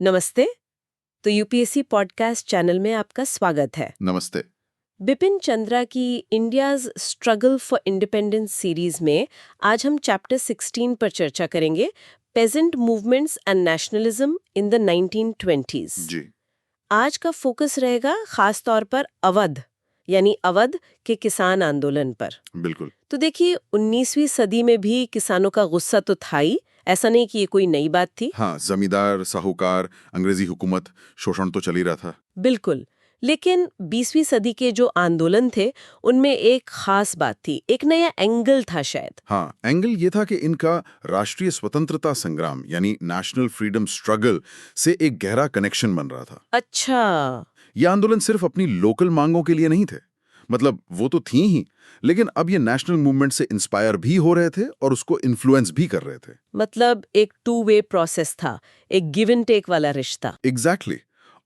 नमस्ते। तो UPSC podcast channel में आपका स्वागत है। नमस्ते। बिपिन चंद्रा की India's struggle for independence series में आज हम चैप्टर 16 पर चर्चा करेंगे, peasant movements and nationalism in the 1920s। जी। आज का फोकस रहेगा खास तौर पर अवध यानी अवध के किसान आंदोलन पर। बिल्कुल। तो देखिए, 19वीं सदी में भी किसानों का गुस्सा तो था ही, ऐसा नहीं कि ये कोई नई बात थी। हाँ, जमींदार, साहूकार, अंग्रेजी हुकूमत, शोषण तो चल ही रहा था। बिल्कुल। लेकिन 20वीं सदी के जो आंदोलन थे उनमें एक खास बात थी, एक नया एंगल था शायद। हाँ, एंगल ये था कि इनका राष्ट्रीय स्वतंत्रता संग्राम यानी नेशनल फ्रीडम स्ट्रगल से एक गहरा कनेक्शन बन रहा था। अच्छा। ये आंदोलन सिर्फ अपनी लोकल मांगों के लिए नहीं थे, मतलब वो तो थी ही, लेकिन अब ये नेशनल मूवमेंट से इंस्पायर भी हो रहे थे और उसको इन्फ्लुएंस भी कर रहे थे। मतलब एक टू वे प्रोसेस था, एक गिव एंड टेक वाला रिश्ता। एग्जैक्टली।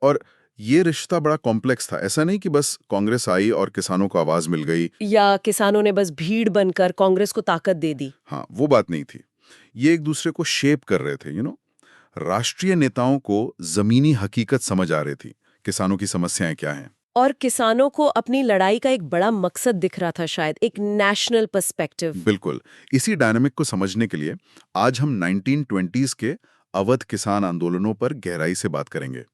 और ये रिश्ता बड़ा कॉम्प्लेक्स था। ऐसा नहीं कि बस कांग्रेस आई और किसानों को आवाज मिल गई, या किसानों ने बस भीड़ बनकर कांग्रेस को ताकत दे दी। हाँ, वो बात नहीं थी। ये एक दूसरे को शेप कर रहे थे, राष्ट्रीय नेताओं को जमीनी हकीकत समझ आ रही थी, किसानों की समस्याएं क्या हैं। और किसानों को अपनी लड़ाई का एक बड़ा मकसद दिख रहा था, शायद एक नेशनल पर्सपेक्टिव। बिल्कुल। इसी डायनामिक को समझने के लिए आज हम 1920s के अवध किसान आंदोलनों पर गहराई से बात करेंगे,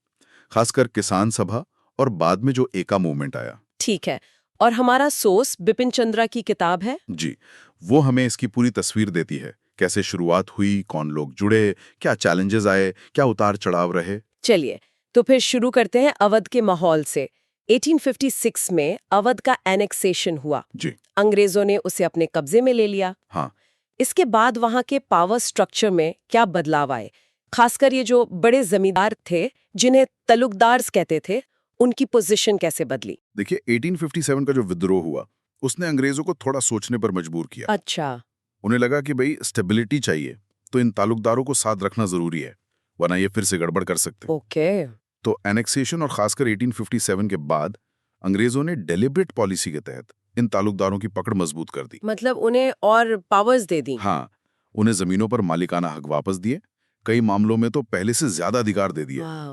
खासकर किसान सभा और बाद में जो एका मूवमेंट आया। ठीक है। और हमारा सोर्स बिपिन चंद्रा की किताब है। जी, वो हमें इसकी पूरी तस्वीर देती है, कैसे शुरुआत हुई, कौन लोग जुड़े, क्या चैलेंजेस आए, क्या उतार चढ़ाव रहे। चलिए, तो फिर शुरू करते हैं अवध के माहौल से। 1856 में अवध का एनेक्सेशन हुआ। जी। अंग्रेजों ने उसे अपने कब्जे में ले लिया। हाँ। इसके बाद वहां के पावर स्ट्रक्चर में क्या बदलाव आए, खासकर ये जो बड़े जमींदार थे जिन्हें तलुकदार्स कहते थे, उनकी पोजीशन कैसे बदली? देखिए, 1857 का जो विद्रोह हुआ उसने अंग्रेजों को थोड़ा सोचने पर मजबूर किया। अच्छा। उन्हें लगा कि भाई स्टेबिलिटी चाहिए, तो इन तालुकदारों को साथ रखना जरूरी है, वरना ये फिर से गड़बड़ कर सकते। ओके। तो एनेक्सेशन और खासकर 1857 के बाद अंग्रेजों ने डेलिब्रेट पॉलिसी के तहत इन तालुकदारों की पकड़ मजबूत कर दी। मतलब उन्हें और पावर्स दे दी। हाँ, उन्हें जमीनों पर मालिकाना हक वापस दिए, कई मामलों में तो पहले से ज्यादा अधिकार दे दिए। वाह।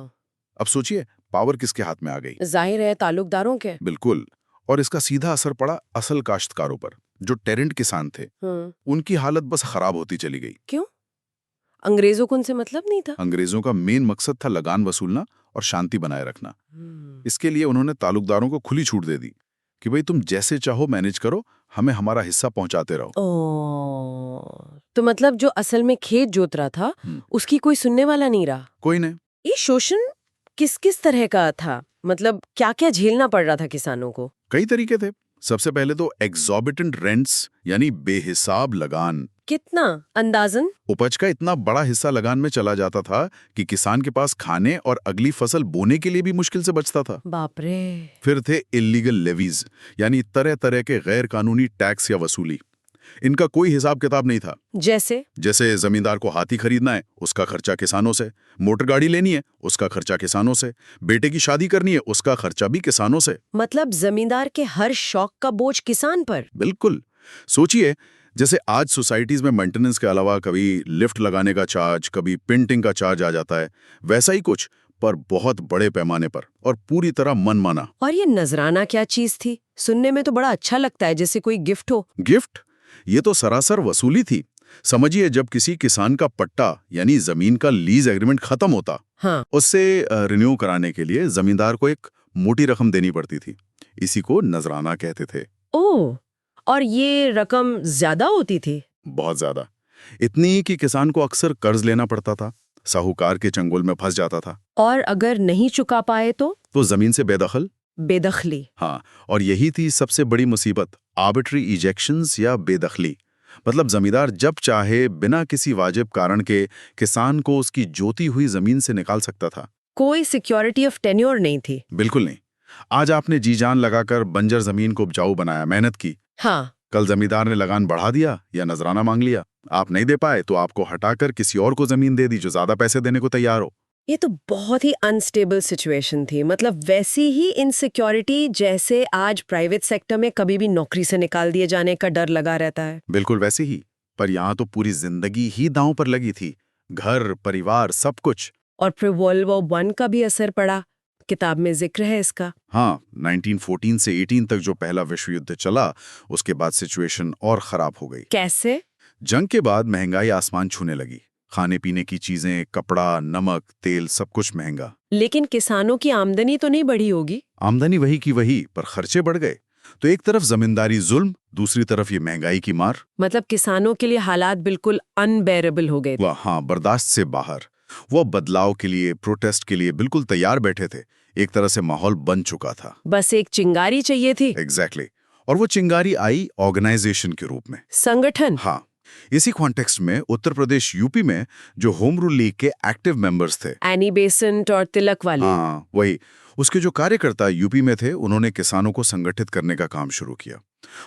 अब सोचिए, पावर किसके हाथ में आ गई? जाहिर है ताल्लुकदारों के। बिल्कुल। और इसका सीधा असर पड़ा असल काश्तकारों पर, जो टेरेंट किसान थे। उनकी हालत बस खराब होती चली गई। क्यों? अंग्रेजों को उनसे मतलब नहीं था? अंग्रेजों का मेन मकसद था लगान वसूलना और शांति बनाए रखना। इसके लिए उन्होंने तालुकदारों को खुली छूट दे दी कि भाई तुम जैसे चाहो मैनेज करो, हमें हमारा हिस्सा पहुंचाते रहो। तो मतलब जो असल में खेत जोत रहा था उसकी कोई सुनने वाला नहीं रहा। कोई नहीं। ये शोषण किस किस तरह का था? मतलब क्या क्या झेलना पड़ रहा था किसानों को? कई तरीके थे। सबसे पहले तो एग्जॉर्बिटेंट रेंट्स यानी बेहिसाब लगान। कितना अंदाजन? उपज का इतना बड़ा हिस्सा लगान में चला जाता था कि किसान के पास खाने और अगली फसल बोने के लिए भी मुश्किल से बचता था। बाप रे। फिर थे इल्लीगल लेवीज यानी तरह तरह के गैर कानूनी टैक्स या वसूली। इनका कोई हिसाब किताब नहीं था। जैसे जमींदार को हाथी खरीदना है, उसका खर्चा किसानों से, मोटर गाड़ी लेनी है, उसका खर्चा किसानों से, बेटे की शादी करनी है, उसका खर्चा भी किसानों से। मतलब जमींदार के हर शौक का बोझ किसान पर। बिल्कुल। सोचिए, जैसे आज सोसाइटीज में मेंटेनेंस के अलावा कभी लिफ्ट लगाने का चार्ज, कभी पेंटिंग का चार्ज आ जाता है, वैसा ही कुछ, पर बहुत बड़े पैमाने पर और पूरी तरह मनमाना। और ये नजराना क्या चीज थी? सुनने में तो बड़ा अच्छा लगता है, जैसे कोई गिफ्ट हो। गिफ्ट? ये तो सरासर वसूली थी। समझिए, जब किसी किसान का पट्टा यानी जमीन का लीज एग्रीमेंट खत्म होता, हाँ। उससे रिन्यू कराने के लिए जमींदार को एक मोटी रकम देनी पड़ती थी। इसी को नजराना कहते थे। ओह, और ये रकम ज्यादा होती थी? बहुत ज्यादा। इतनी कि किसान को अक्सर कर्ज लेना पड़ता था, साहूकार के चंगुल में फंस जाता था। और अगर नहीं चुका पाए तो जमीन से बेदखली। हाँ, और यही थी सबसे बड़ी मुसीबत, आर्बिट्री इजेक्शंस या बेदखली। मतलब जमींदार जब चाहे बिना किसी वाजिब कारण के किसान को उसकी जोती हुई जमीन से निकाल सकता था। कोई सिक्योरिटी ऑफ टेन्योर नहीं थी। बिल्कुल नहीं। आज आपने जी जान लगाकर बंजर जमीन को उपजाऊ बनाया, मेहनत की। हाँ। कल जमींदार ने लगान बढ़ा दिया या नजराना मांग लिया, आप नहीं दे पाए तो आपको हटाकर किसी और को जमीन दे दी जो ज्यादा पैसे देने को तैयार हो। ये तो बहुत ही अनस्टेबल सिचुएशन थी। मतलब वैसी ही इनसिक्योरिटी जैसे आज प्राइवेट सेक्टर में कभी भी नौकरी से निकाल दिए जाने का डर लगा रहता है। बिल्कुल वैसी ही, पर यहाँ तो पूरी जिंदगी ही दांव पर लगी थी, घर, परिवार, सब कुछ। और फिर वर्ल्ड वॉर 1 का भी असर पड़ा, किताब में जिक्र है इसका। हाँ, 1914 से 18 तक जो पहला विश्व युद्ध चला, उसके बाद सिचुएशन और खराब हो गई। कैसे? जंग के बाद महंगाई आसमान छूने लगी। खाने पीने की चीजें, कपड़ा, नमक, तेल, सब कुछ महंगा। लेकिन किसानों की आमदनी तो नहीं बढ़ी होगी? आमदनी वही की वही, पर खर्चे बढ़ गए। तो एक तरफ जमींदारी जुल्म, दूसरी तरफ ये महंगाई की मार। मतलब किसानों के लिए हालात बिल्कुल अनबेरेबल हो गए थे। वह हाँ, बर्दाश्त से बाहर। वो बदलाव के लिए, प्रोटेस्ट के लिए बिल्कुल तैयार बैठे थे। एक तरह से माहौल बन चुका था। बस एक चिंगारी चाहिए थी। एग्जैक्टली। और वो चिंगारी आई ऑर्गेनाइजेशन के रूप में। संगठन। हाँ, इसी कॉन्टेक्स्ट में उत्तर प्रदेश यूपी में जो होम रूल लीग के एक्टिव मेंबर्स थे, एनी बेसेंट और तिलक वाले। हाँ वही, उसके जो कार्यकर्ता यूपी में थे, उन्होंने किसानों को संगठित करने का काम शुरू किया।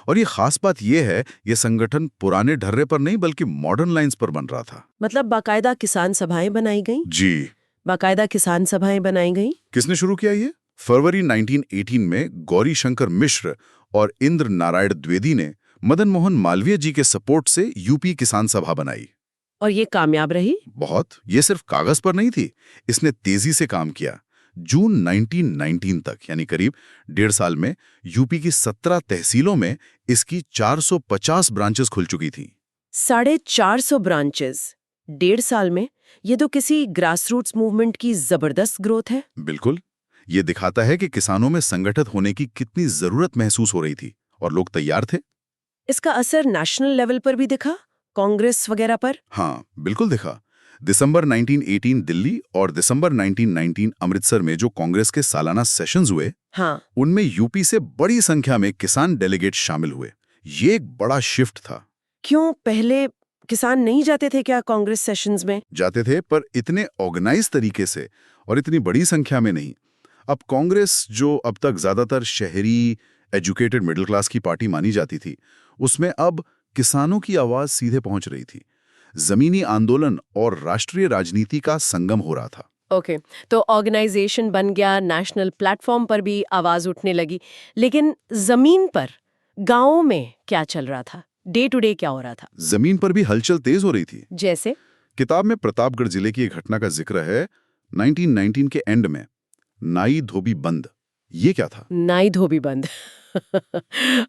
और ये खास बात ये है, ये संगठन पुराने ढर्रे पर नहीं बल्कि मॉडर्न लाइंस पर बन रहा था। मतलब बाकायदा किसान सभाएं बनाई गईं? जी, बाकायदा किसान सभाएं बनाई गईं। किसने शुरू किया ये? फरवरी 1918 में गौरी शंकर मिश्र और इंद्र नारायण द्विवेदी ने मदन मोहन मालवीय जी के सपोर्ट से यूपी किसान सभा बनाई। और ये कामयाब रही? बहुत। ये सिर्फ कागज पर नहीं थी, इसने तेजी से काम किया। जून 1919 तक, यानी करीब 1.5 साल में, यूपी की 17 तहसीलों में इसकी 450 ब्रांचेस खुल चुकी थी। 450 ब्रांचेस 1.5 साल में? ये तो किसी ग्रासरूट्स मूवमेंट की जबरदस्त ग्रोथ है। बिल्कुल। ये दिखाता है कि किसानों में संगठित होने की कितनी जरूरत महसूस हो रही थी और लोग तैयार थे। इसका असर नेशनल लेवल पर भी दिखा, कांग्रेस वगैरह पर? हाँ, बिल्कुल दिखा। दिसंबर 1918 दिल्ली और दिसंबर 1919 अमृतसर में जो कांग्रेस के सालाना सेशंस हुए, हाँ, उनमें यूपी से बड़ी संख्या में किसान डेलीगेट शामिल हुए। ये एक बड़ा शिफ्ट था। क्यों, पहले किसान नहीं जाते थे क्या कांग्रेस सेशंस में? जाते थे, पर इतने ऑर्गेनाइज तरीके से और इतनी बड़ी संख्या में नहीं। अब कांग्रेस, जो अब तक ज्यादातर शहरी एजुकेटेड मिडिल क्लास की पार्टी मानी जाती थी, उसमें अब किसानों की आवाज सीधे पहुंच रही थी। जमीनी आंदोलन और राष्ट्रीय राजनीति का संगम हो रहा था। ओके, तो ऑर्गेनाइजेशन बन गया, नेशनल प्लेटफॉर्म पर भी आवाज उठने लगी। लेकिन जमीन पर, गांवों में क्या चल रहा था? डे टू डे क्या हो रहा था? जमीन पर भी हलचल तेज हो रही थी। जैसे? किताब में प्रतापगढ़ जिले की एक घटना का जिक्र है। 1919 के एंड में नाई धोबी बंद। ये क्या था? नाई धोबी बंद।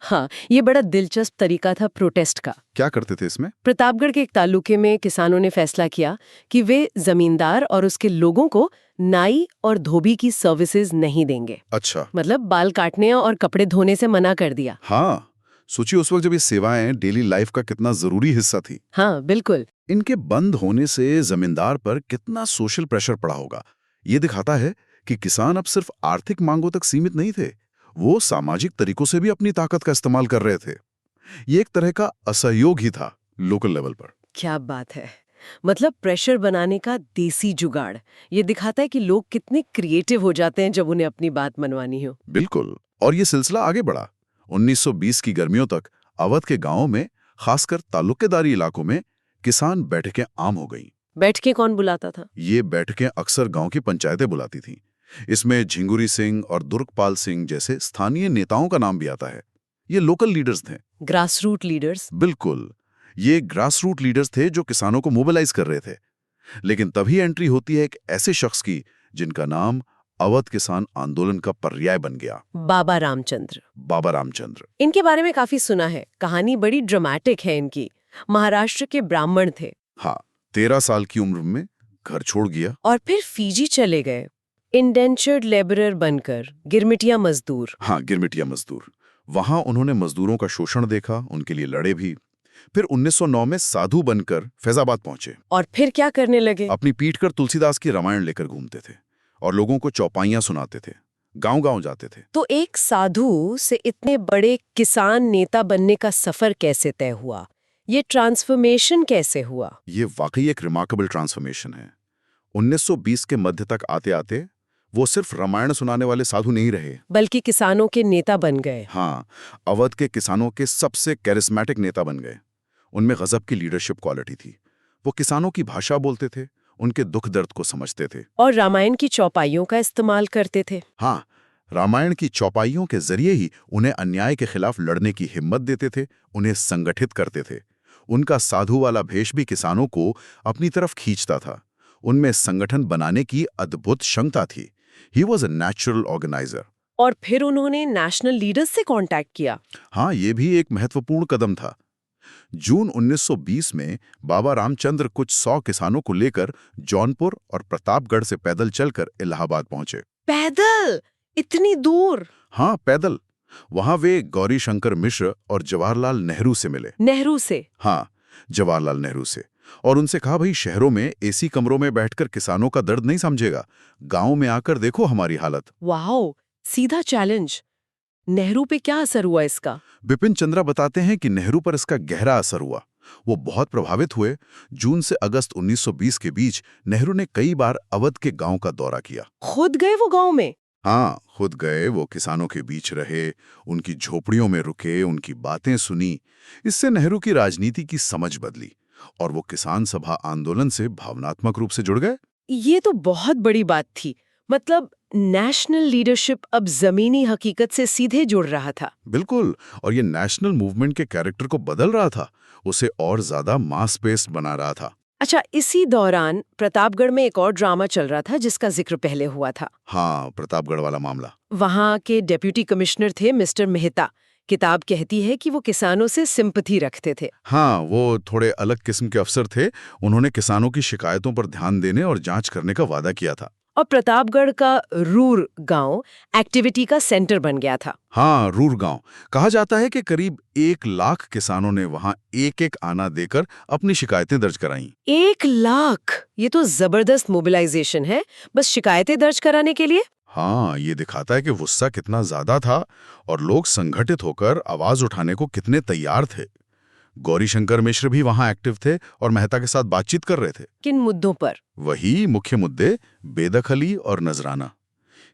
हाँ, ये बड़ा दिलचस्प तरीका था प्रोटेस्ट का। क्या करते थे इसमें? प्रतापगढ़ के एक तालुके में किसानों ने फैसला किया कि वे जमींदार और उसके लोगों को नाई और धोबी की सर्विसेज नहीं देंगे। अच्छा, मतलब बाल काटने और कपड़े धोने से मना कर दिया। हाँ, सोचिए उस वक्त जब ये सेवाएं डेली लाइफ का कितना जरूरी हिस्सा थी। हाँ, बिल्कुल। इनके बंद होने से जमींदार पर कितना सोशल प्रेशर पड़ा होगा। ये दिखाता है कि किसान अब सिर्फ आर्थिक मांगों तक सीमित नहीं थे, वो सामाजिक तरीकों से भी अपनी ताकत का इस्तेमाल कर रहे थे। ये एक तरह का असहयोग ही था लोकल लेवल पर। क्या बात है, मतलब प्रेशर बनाने का देसी जुगाड़। ये दिखाता है कि लोग कितने क्रिएटिव हो जाते हैं जब उन्हें अपनी बात मनवानी हो। बिल्कुल। और ये सिलसिला आगे बढ़ा। 1920 की गर्मियों तक अवध के गांवों में, खासकर तालुकेदारी इलाकों में, किसान बैठकें आम हो गईं। बैठकें कौन बुलाता था? ये बैठकें अक्सर गांव की पंचायतें बुलाती थीं। इसमें झिंगुरी सिंह और दुर्गपाल सिंह जैसे स्थानीय नेताओं का नाम भी आता है। ये लोकल लीडर्स थे। Grassroot leaders? बिल्कुल, ये ग्रासरूट लीडर्स थे जो किसानों को मोबिलाइज कर रहे थे। लेकिन तभी एंट्री होती है एक ऐसे शख्स की जिनका नाम अवध किसान आंदोलन का पर्याय बन गया। बाबा रामचंद्र। बाबा रामचंद्र। इनके बारे में काफी सुना है, कहानी बड़ी ड्रामेटिक है इनकी। महाराष्ट्र के ब्राह्मण थे। हाँ, 13 साल की उम्र में घर छोड़ गया और फिर फीजी चले गए, इंडेंचर्ड लेबरर बनकर, गिरमिटिया मजदूर। हाँ, गिरमिटिया मजदूर। वहां उन्होंने मजदूरों का शोषण देखा, उनके लिए लड़े भी। फिर 1909 में साधु बनकर फैजाबाद पहुंचे। और फिर क्या करने लगे? अपनी पीठ कर तुलसीदास की रामायण लेकर घूमते थे और लोगों को चौपाइयां सुनाते थे, गांव-गांव जाते थे। तो एक साधु से इतने बड़े किसान नेता बनने का सफर कैसे तय हुआ? ये ट्रांसफॉर्मेशन कैसे हुआ? ये वाकई एक रिमार्केबल ट्रांसफॉर्मेशन है। 1920 के मध्य तक आते-आते वो सिर्फ रामायण सुनाने वाले साधु नहीं रहे, बल्कि किसानों के नेता बन गए। हाँ, अवध के किसानों के सबसे कैरिस्मेटिक नेता बन गए। उनमें गजब की लीडरशिप क्वालिटी थी। वो किसानों की भाषा बोलते थे, उनके दुख दर्द को समझते थे और रामायण की चौपाइयों का इस्तेमाल करते थे। हाँ, रामायण की चौपाइयों के जरिए ही उन्हें अन्याय के खिलाफ लड़ने की हिम्मत देते थे, उन्हें संगठित करते थे। उनका साधु वाला भेष भी किसानों को अपनी तरफ खींचता था। उनमें संगठन बनाने की अद्भुत क्षमता थी। He was a natural organiser. और फिर उन्होंने नेशनल लीडर्स से कांटेक्ट किया। हाँ, ये भी एक महत्वपूर्ण कदम था। जून 1920 में बाबा रामचंद्र कुछ 100 किसानों को लेकर जौनपुर और प्रतापगढ़ से पैदल चलकर इलाहाबाद पहुंचे। पैदल? इतनी दूर? हाँ, पैदल। वहां वे गौरी शंकर मिश्र और जवाहरलाल नेहरू से मिले। नेहरू से? हाँ, जवाहरलाल नेहरू से। और उनसे कहा, भाई, शहरों में एसी कमरों में बैठकर किसानों का दर्द नहीं समझेगा, गांव में आकर देखो हमारी हालत। वाओ, सीधा चैलेंज। नेहरू पे क्या असर हुआ इसका? बिपिन चंद्रा बताते हैं कि नेहरू पर इसका गहरा असर हुआ। वो बहुत प्रभावित हुए। जून से अगस्त 1920 के बीच नेहरू ने कई बार अवध के गांव का दौरा किया। खुद गए वो गांव में? हाँ, खुद गए। वो किसानों के बीच रहे, उनकी झोपड़ियों में रुके, उनकी बातें सुनी। इससे नेहरू की राजनीति की समझ बदली और वो किसान सभा आंदोलन से भावनात्मक रूप से जुड़ गए। ये तो बहुत बड़ी बात थी। मतलब नेशनल लीडरशिप अब जमीनी हकीकत से सीधे जुड़ रहा था। बिल्कुल। और ये नेशनल मूवमेंट के कैरेक्टर को बदल रहा था, उसे और ज्यादा मास बेस्ड बना रहा था। अच्छा, इसी दौरान प्रतापगढ़ में एक और ड्रामा चल रहा था जिसका जिक्र पहले हुआ था। हाँ, प्रतापगढ़ वाला मामला। वहां के डेप्यूटी कमिश्नर थे मिस्टर मेहता। किताब कहती है कि वो किसानों से सिंपैथी रखते थे। हाँ, वो थोड़े अलग किस्म के अफसर थे। उन्होंने किसानों की शिकायतों पर ध्यान देने और जांच करने का वादा किया था। और प्रतापगढ़ का रूर गांव एक्टिविटी का सेंटर बन गया था। हाँ, रूर गांव। कहा जाता है कि करीब 1 लाख किसानों ने वहां एक आना देकर अपनी शिकायतें दर्ज कराईं। 1 लाख? ये तो जबरदस्त मोबिलाइजेशन है, बस शिकायतें दर्ज कराने के लिए। हाँ, ये दिखाता है कि गुस्सा कितना ज्यादा था और लोग संगठित होकर आवाज उठाने को कितने तैयार थे। गौरीशंकर मिश्र भी वहां एक्टिव थे और मेहता के साथ बातचीत कर रहे थे। किन मुद्दों पर? वही मुख्य मुद्दे, बेदखली और नजराना,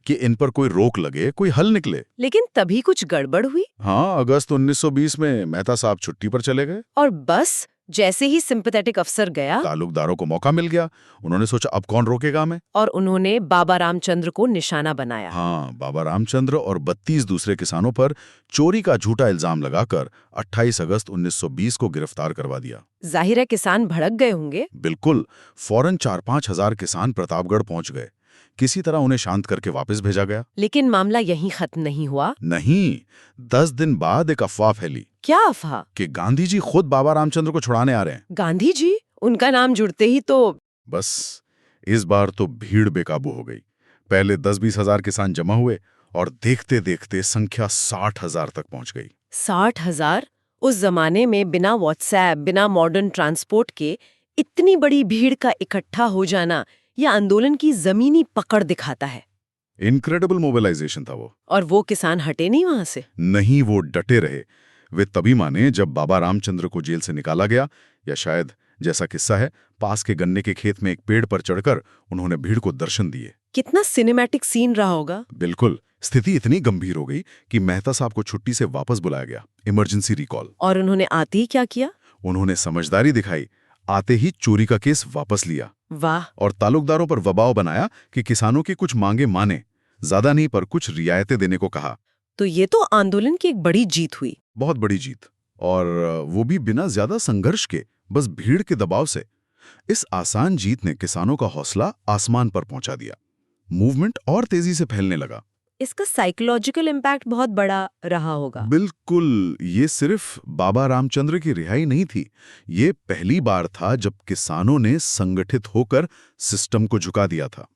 कि इन पर कोई रोक लगे, कोई हल निकले। लेकिन तभी कुछ गड़बड़ हुई। हाँ, अगस्त 1920 में मेहता साहब छुट्टी पर चले गए। और बस जैसे ही सिंपैथेटिक अफसर गया, तालुकदारों को मौका मिल गया। उन्होंने सोचा, अब कौन रोकेगा हमें। और उन्होंने बाबा रामचंद्र को निशाना बनाया। हाँ, बाबा रामचंद्र और 32 दूसरे किसानों पर चोरी का झूठा इल्जाम लगाकर 28 अगस्त 1920 को गिरफ्तार करवा दिया। जाहिर है किसान भड़क गए होंगे। बिल्कुल। फौरन 4-5 हजार किसान प्रतापगढ़ पहुंच गए। किसी तरह उन्हें शांत करके वापस भेजा गया। लेकिन मामला यहीं खत्म नहीं हुआ। नहीं, 10 दिन बाद एक अफवाह फैली। क्या अफवाह? कि गांधी जी खुद बाबा रामचंद्र को छुड़ाने आ रहे हैं। गांधी जी? उनका नाम जुड़ते ही तो बस इस बार तो भीड़ बेकाबू हो गई। पहले 10-20 हजार किसान जमा हुए और देखते देखते संख्या 60 हजार तक पहुंच गई। 60,000? उस जमाने में बिना व्हाट्सएप, बिना मॉडर्न ट्रांसपोर्ट के इतनी बड़ी भीड़ का इकट्ठा हो जाना, यह आंदोलन की जमीनी पकड़ दिखाता है। इनक्रेडिबल मोबिलाइजेशन था वो। और वो किसान हटे नहीं वहां से। नहीं, वो डटे रहे। वे तभी माने जब बाबा रामचंद्र को जेल से निकाला गया, या शायद जैसा किस्सा है, पास के गन्ने के खेत में एक पेड़ पर चढ़कर उन्होंने भीड़ को दर्शन दिए। कितना सिनेमैटिक सीन रहा होगा। बिल्कुल। स्थिति इतनी गंभीर हो गई कि मेहता साहब को छुट्टी से वापस बुलाया गया, इमरजेंसी रिकॉल। और उन्होंने आते ही क्या किया? उन्होंने समझदारी दिखाई। आते ही चोरी का केस वापस लिया। वाह। और तालुकदारों पर दबाव बनाया कि किसानों की कुछ मांगे माने, ज्यादा नहीं पर कुछ रियायतें देने को कहा। तो ये तो आंदोलन की एक बड़ी जीत हुई। बहुत बड़ी जीत। और वो भी बिना ज्यादा संघर्ष के, बस भीड़ के दबाव से। इस आसान जीत ने किसानों का हौसला आसमान पर पहुंचा दिया। मूवमेंट और तेजी से फैलने लगा। इसका साइकोलॉजिकल इम्पैक्ट बहुत बड़ा रहा होगा। बिल्कुल। ये सिर्फ बाबा रामचंद्र की रिहाई नहीं थी, ये पहली बार था जब किसानों ने संगठित होकर सिस्टम को झुका दिया था।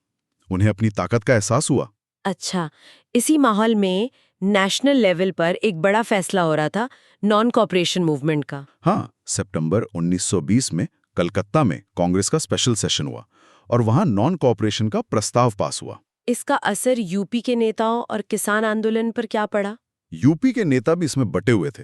उन्हें अपनी ताकत का एहसास हुआ। अच्छा, इसी माहौल में नेशनल लेवल पर एक बड़ा फैसला हो रहा था, नॉन कॉपरेशन मूवमेंट का। हाँ, सितंबर 1920 में कलकत्ता में कांग्रेस का स्पेशल सेशन हुआ और वहां नॉन कॉपरेशन का प्रस्ताव पास हुआ। इसका असर यूपी के नेताओं और किसान आंदोलन पर क्या पड़ा? यूपी के नेता भी इसमें बटे हुए थे।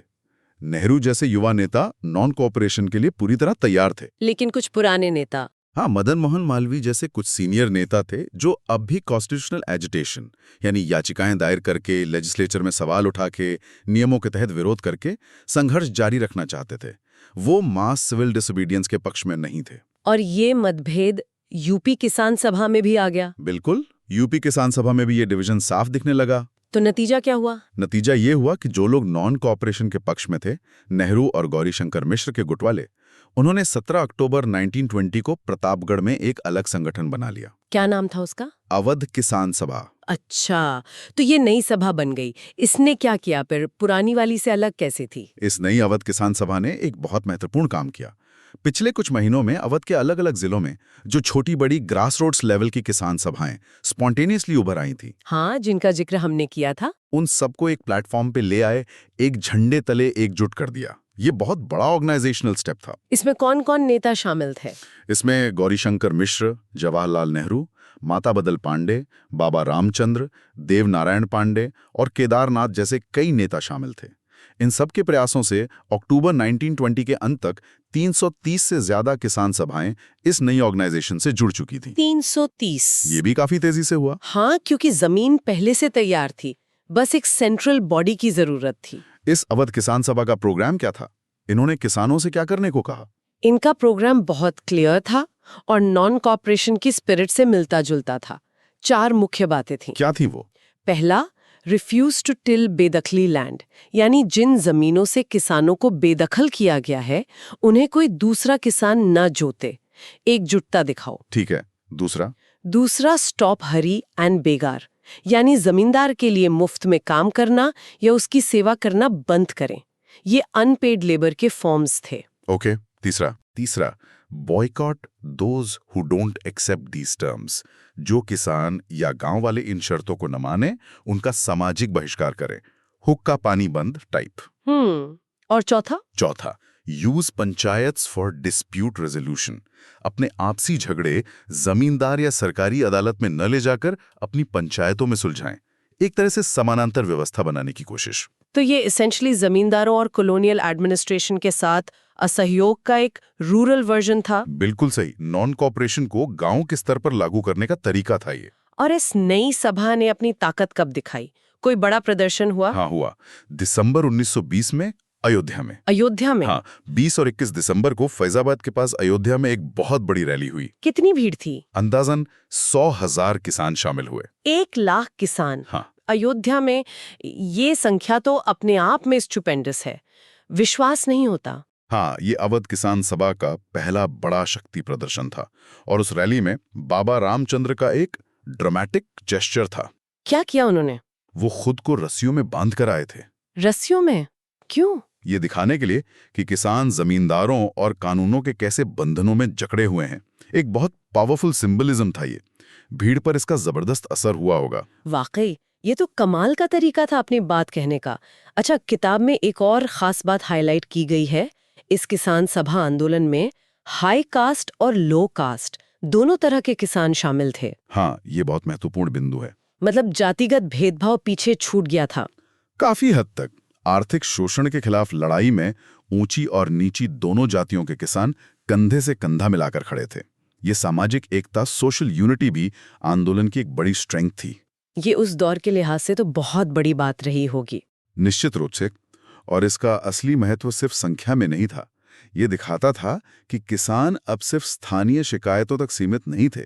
नेहरू जैसे युवा नेता नॉन कॉपरेशन के लिए पूरी तरह तैयार थे। लेकिन कुछ पुराने नेता? हाँ, मदन मोहन मालवीय जैसे कुछ सीनियर नेता थे जो अब भी कॉन्स्टिट्यूशनल एजिटेशन, यानी याचिकाएं दायर करके, लेजिस्लेचर में सवाल उठा के, नियमों के तहत विरोध करके संघर्ष जारी रखना चाहते थे। वो मास सिविल डिसोबीडियंस के पक्ष में नहीं थे। और ये मतभेद यूपी किसान सभा में भी आ गया। बिल्कुल। यूपी किसान सभा में भी ये डिवीजन साफ दिखने लगा। तो नतीजा क्या हुआ? नतीजा ये हुआ कि जो लोग नॉन कॉपरेशन के पक्ष में थे, नेहरू और गौरीशंकर मिश्र के गुट वाले, उन्होंने 17 अक्टूबर 1920 को प्रतापगढ़ में एक अलग संगठन बना लिया। क्या नाम था उसका? अवध किसान सभा। अच्छा, तो ये नई सभा बन गई। इसने क्या किया फिर? पुरानी वाली से अलग कैसे थी? इस नई अवध किसान सभा ने एक बहुत महत्वपूर्ण काम किया। पिछले कुछ महीनों में अवध के अलग अलग जिलों में जो छोटी बड़ी ग्रास रूट्स लेवल की किसान सभाएं स्पॉन्टेनियसली उभर आई थी, हाँ, जिनका जिक्र हमने किया था, उन सबको एक प्लेटफॉर्म पे ले आए, एक झंडे तले एकजुट कर दिया। ये बहुत बड़ा ऑर्गेनाइजेशनल स्टेप था। इसमें कौन कौन नेता शामिल थे? इसमें गौरीशंकर मिश्र, जवाहरलाल नेहरू, माता बदल पांडे, बाबा रामचंद्र, देव नारायण पांडे और केदारनाथ जैसे कई नेता शामिल थे। इन सब के प्रयासों से अक्टूबर 1920 के अंत तक 330 से ज्यादा किसान सभाएं इस नई ऑर्गेनाइजेशन से जुड़ चुकी थी। 330। ये भी काफी तेजी से हुआ। हाँ, क्योंकि जमीन पहले से तैयार थी, बस एक सेंट्रल बॉडी की जरूरत थी। इस अवध किसान सभा का प्रोग्राम क्या था? इन्होंने किसानों से क्या करने को कहा? इनका प्रोग्राम बहुत क्लियर था और नॉन कॉपरेशन की स्पिरिट से मिलता जुलता था। 4 मुख्य बातें थीं। क्या थी वो? पहला, रिफ्यूज टू टिल बेदखली लैंड, यानी जिन जमीनों से किसानों को बेदखल किया गया है उन्हें कोई दूसरा किसान न जोते। एकजुटता दिखाओ। ठीक है। दूसरा, स्टॉप हरी एंड बेगार, यानी जमींदार के लिए मुफ्त में काम करना या उसकी सेवा करना बंद करें। ये अनपेड लेबर के फॉर्म्स थे। ओके। तीसरा, boycott those who don't accept these terms. जो किसान या गांव वाले इन शर्तों को न माने, उनका सामाजिक बहिष्कार करें। हुक्का पानी बंद टाइप। और चौथा, use panchayats for dispute resolution. अपने आपसी झगड़े जमींदार या सरकारी अदालत में न ले जाकर अपनी पंचायतों में सुलझाएं। एक तरह से समानांतर व्यवस्था बनाने की कोशिश। तो ये एसेंशियली जमींदारों और कॉलोनियल एडमिनिस्ट्रेशन के साथ असहयोग का एक रूरल वर्जन था। बिल्कुल सही। नॉन कॉपरेशन को गांव के स्तर पर लागू करने का तरीका था ये। और इस नई सभा ने अपनी ताकत कब दिखाई? कोई बड़ा प्रदर्शन हुआ? हाँ, हुआ। दिसंबर 1920 में अयोध्या में। हाँ, 20 और 21 दिसंबर को फैजाबाद के पास अयोध्या में एक बहुत बड़ी रैली हुई। कितनी भीड़ थी? अंदाजन 100,000 किसान शामिल हुए। 1 लाख किसान? हाँ। अयोध्या में ये संख्या तो अपने आप में स्टुपेंडस है। विश्वास नहीं होता। हाँ, ये अवध किसान सभा का पहला बड़ा शक्ति प्रदर्शन था और उस रैली में बाबा रामचंद्र का एक ड्रामेटिक जेस्चर था। क्या किया उन्होंने? वो खुद को रस्सियों में बांध कर आए थे। रस्सियों में? क्यों? ये दिखाने के लिए कि किसान जमींदारों और कानूनों के कैसे बंधनों में जकड़े हुए हैं। एक बहुत पावरफुल सिंबलिज्म था ये। भीड़ पर इसका जबरदस्त असर हुआ होगा। वाकई, ये तो कमाल का तरीका था अपनी बात कहने का। अच्छा, किताब में एक और खास बात हाईलाइट की गई है। इस किसान सभा आंदोलन में हाई कास्ट और लो कास्ट दोनों तरह के किसान शामिल थे। हाँ, ये बहुत महत्वपूर्ण बिंदु है। मतलब जातिगत भेदभाव पीछे छूट गया था। काफी हद तक। आर्थिक शोषण के खिलाफ लड़ाई में ऊंची और नीची दोनों जातियों के किसान कंधे से कंधा मिलाकर खड़े थे। ये सामाजिक एकता, सोशल यूनिटी भी आंदोलन की एक बड़ी स्ट्रेंथ थी। ये उस दौर के लिहाज से तो बहुत बड़ी बात रही होगी। निश्चित रूप से। और इसका असली महत्व सिर्फ संख्या में नहीं था। ये दिखाता था कि किसान अब सिर्फ स्थानीय शिकायतों तक सीमित नहीं थे।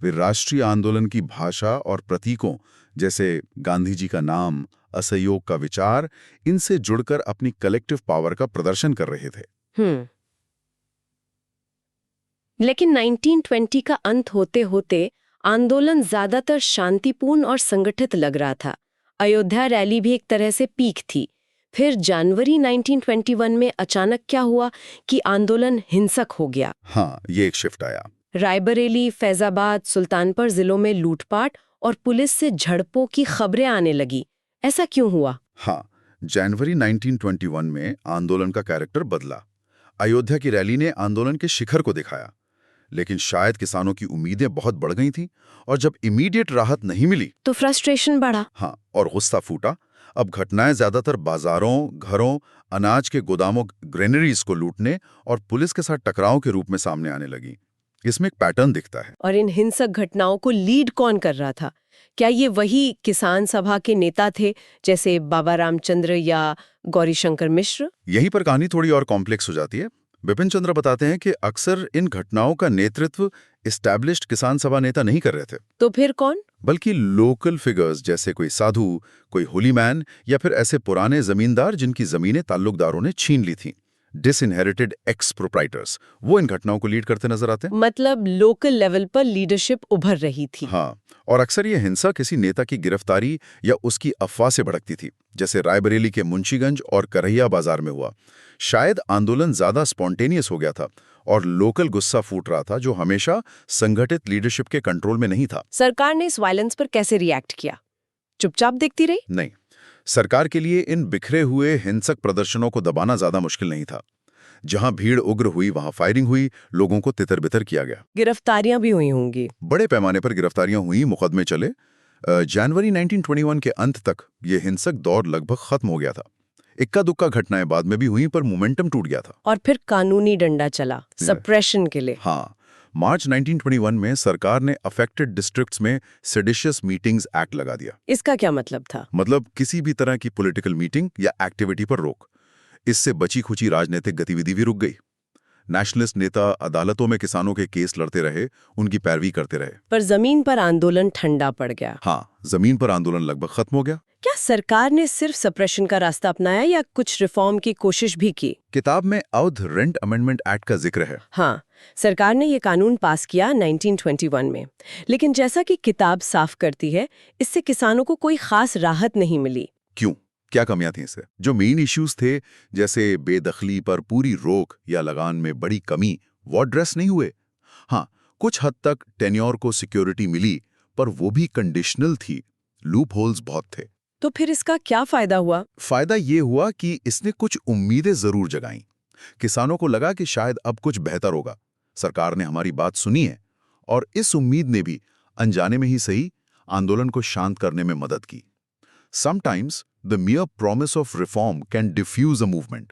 वे राष्ट्रीय आंदोलन की भाषा और प्रतीकों, जैसे गांधी जी का नाम, असहयोग का विचार, इनसे जुड़कर अपनी कलेक्टिव पावर का प्रदर्शन कर रहे थे। लेकिन 1920 का अंत होते होते आंदोलन ज्यादातर शांतिपूर्ण और संगठित लग रहा था। अयोध्या रैली भी एक तरह से पीक थी। फिर जनवरी 1921 में अचानक क्या हुआ कि आंदोलन हिंसक हो गया। हाँ, ये एक शिफ्ट आया। रायबरेली, फैजाबाद, सुल्तानपुर जिलों में लूटपाट और पुलिस से झड़पों की खबरें आने लगी। ऐसा क्यों हुआ? हाँ, जनवरी 1921 में आंदोलन का कैरेक्टर बदला। अयोध्या की रैली ने आंदोलन के शिखर को दिखाया, लेकिन शायद किसानों की उम्मीदें बहुत बढ़ गई थीं और जब इमीडिएट राहत नहीं मिली तो फ्रस्ट्रेशन बढ़ा। हाँ, और गुस्सा फूटा। अब घटनाएं ज्यादातर बाजारों, घरों, अनाज के गोदामों, ग्रेनरीज को लूटने और पुलिस के साथ टकराव के रूप में सामने आने लगी। इसमें एक पैटर्न दिखता है। और इन हिंसक घटनाओं को लीड कौन कर रहा था? क्या ये वही किसान सभा के नेता थे, जैसे बाबा रामचंद्र या गौरीशंकर मिश्र? यहीं पर कहानी थोड़ी और कॉम्प्लेक्स हो जाती है। बिपिन चंद्र बताते हैं कि अक्सर इन घटनाओं का नेतृत्व एस्टैब्लिश्ड किसान सभा नेता नहीं कर रहे थे। तो फिर कौन? बल्कि लोकल फिगर्स, जैसे कोई साधु, कोई होली मैन या फिर ऐसे पुराने जमींदार जिनकी जमीनें ताल्लुकदारों ने छीन ली थीं। डिसइनहेरिटेड एक्स प्रोप्राइटर्स, वो इन घटनाओं को लीड करते नजर आते हैं। मतलब लोकल लेवल पर लीडरशिप उभर रही थी। हाँ, और अक्सर ये हिंसा किसी नेता की गिरफ्तारी या उसकी अफवाह से भड़कती थी, जैसे रायबरेली के मुंशीगंज और करहिया बाजार में हुआ। शायद आंदोलन ज्यादा स्पॉन्टेनियस हो गया था और लोकल गुस्सा फूट रहा था, जो हमेशा संगठित लीडरशिप के कंट्रोल में नहीं था। सरकार ने इस वायलेंस पर कैसे रिएक्ट किया? चुपचाप देखती रही? नहीं, सरकार के लिए इन बिखरे हुए हिंसक प्रदर्शनों को दबाना ज्यादा मुश्किल नहीं था। जहां भीड़ उग्र हुई वहां फायरिंग हुई, लोगों को तितर-बितर किया गया। गिरफ्तारियां भी हुई होंगी। बड़े पैमाने पर गिरफ्तारियां हुई, मुकदमे चले। जनवरी 1921 के अंत तक ये हिंसक दौर लगभग खत्म हो गया था। इक्का-दुक्का घटनाएं बाद में भी हुई, पर मोमेंटम टूट गया था। और फिर कानूनी डंडा चला सप्रेशन के लिए। हाँ, मार्च 1921 में सरकार ने अफेक्टेड डिस्ट्रिक्ट्स में सेडिशियस मीटिंग्स एक्ट लगा दिया। इसका क्या मतलब था? मतलब किसी भी तरह की पॉलिटिकल मीटिंग या एक्टिविटी पर रोक। इससे बची-खुची राजनीतिक गतिविधि भी रुक गई। नेशनलिस्ट नेता अदालतों में किसानों के केस लड़ते रहे, उनकी पैरवी करते रहे। पर जमीन पर आंदोलन ठंडा पड़ गया। हाँ, जमीन पर आंदोलन लगभग खत्म हो गया। क्या सरकार ने सिर्फ सप्रेशन का रास्ता अपनाया या कुछ रिफॉर्म की कोशिश भी की? किताब में अवध रेंट अमेंडमेंट एक्ट का जिक्र है। हाँ, सरकार ने ये कानून पास किया 1921 में। लेकिन जैसा कि किताब साफ करती है, इससे किसानों को कोई खास राहत नहीं मिली। क्यों? क्या कमियां थी इससे? जो मेन इश्यूज थे, जैसे बेदखली पर पूरी रोक या लगान में बड़ी कमी, वो एड्रेस नहीं हुए। हाँ, कुछ हद तक टेन्योर को सिक्योरिटी मिली, पर वो भी कंडीशनल थी। लूप होल्स बहुत थे। तो फिर इसका क्या फायदा हुआ? फायदा ये हुआ कि इसने कुछ उम्मीदें जरूर जगाईं। किसानों को लगा कि शायद अब कुछ बेहतर होगा। सरकार ने हमारी बात सुनी है, और इस उम्मीद ने भी अनजाने में ही सही आंदोलन को शांत करने में मदद की। Sometimes the mere promise of reform can diffuse a movement,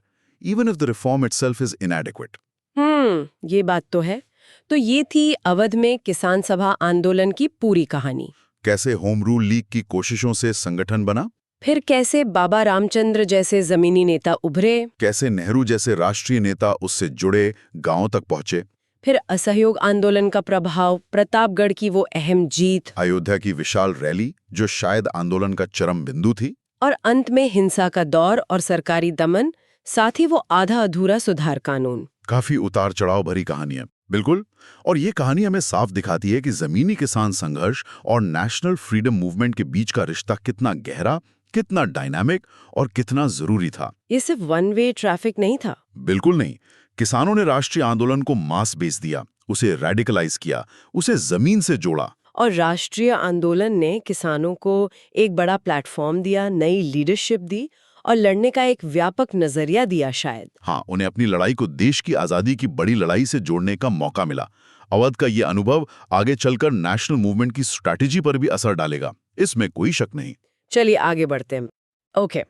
even if the reform itself is inadequate. ये बात तो है। तो ये थी अवध में किसान सभा आंदोलन की पूरी कहानी। कैसे होम रूल लीग की कोशिशों से संगठन बना, फिर कैसे बाबा रामचंद्र जैसे जमीनी नेता उभरे, कैसे नेहरू जैसे राष्ट्रीय नेता उससे जुड़े, गांवों तक पहुंचे, फिर असहयोग आंदोलन का प्रभाव, प्रतापगढ़ की वो अहम जीत, अयोध्या की विशाल रैली जो शायद आंदोलन का चरम बिंदु थी, और अंत में हिंसा का दौर और सरकारी दमन, साथ ही वो आधा अधूरा सुधार कानून। काफी उतार चढ़ाव भरी कहानी है। बिल्कुल, और ये कहानी हमें साफ दिखाती है कि जमीनी किसान संघर्ष और नेशनल फ्रीडम मूवमेंट के बीच का रिश्ता कितना गहरा, कितना डायनामिक और कितना जरूरी था। ये सिर्फ वन वे ट्रैफिक नहीं था। बिल्कुल नहीं। किसानों ने राष्ट्रीय आंदोलन को मास बेच दिया, उसे रेडिकलाइज किया, उसे जमीन से जोड़ा। और राष्ट्रीय आंदोलन ने किसानों को एक बड़ा प्लेटफॉर्म दिया, नई लीडरशिप दी और लड़ने का एक व्यापक नजरिया दिया शायद। हाँ, उन्हें अपनी लड़ाई को देश की आजादी की बड़ी लड़ाई से जोड़ने का मौका मिला। अवध का ये अनुभव आगे चलकर नेशनल मूवमेंट की स्ट्रैटेजी पर भी असर डालेगा, इसमें कोई शक नहीं। चलिए आगे बढ़ते हैं। Okay,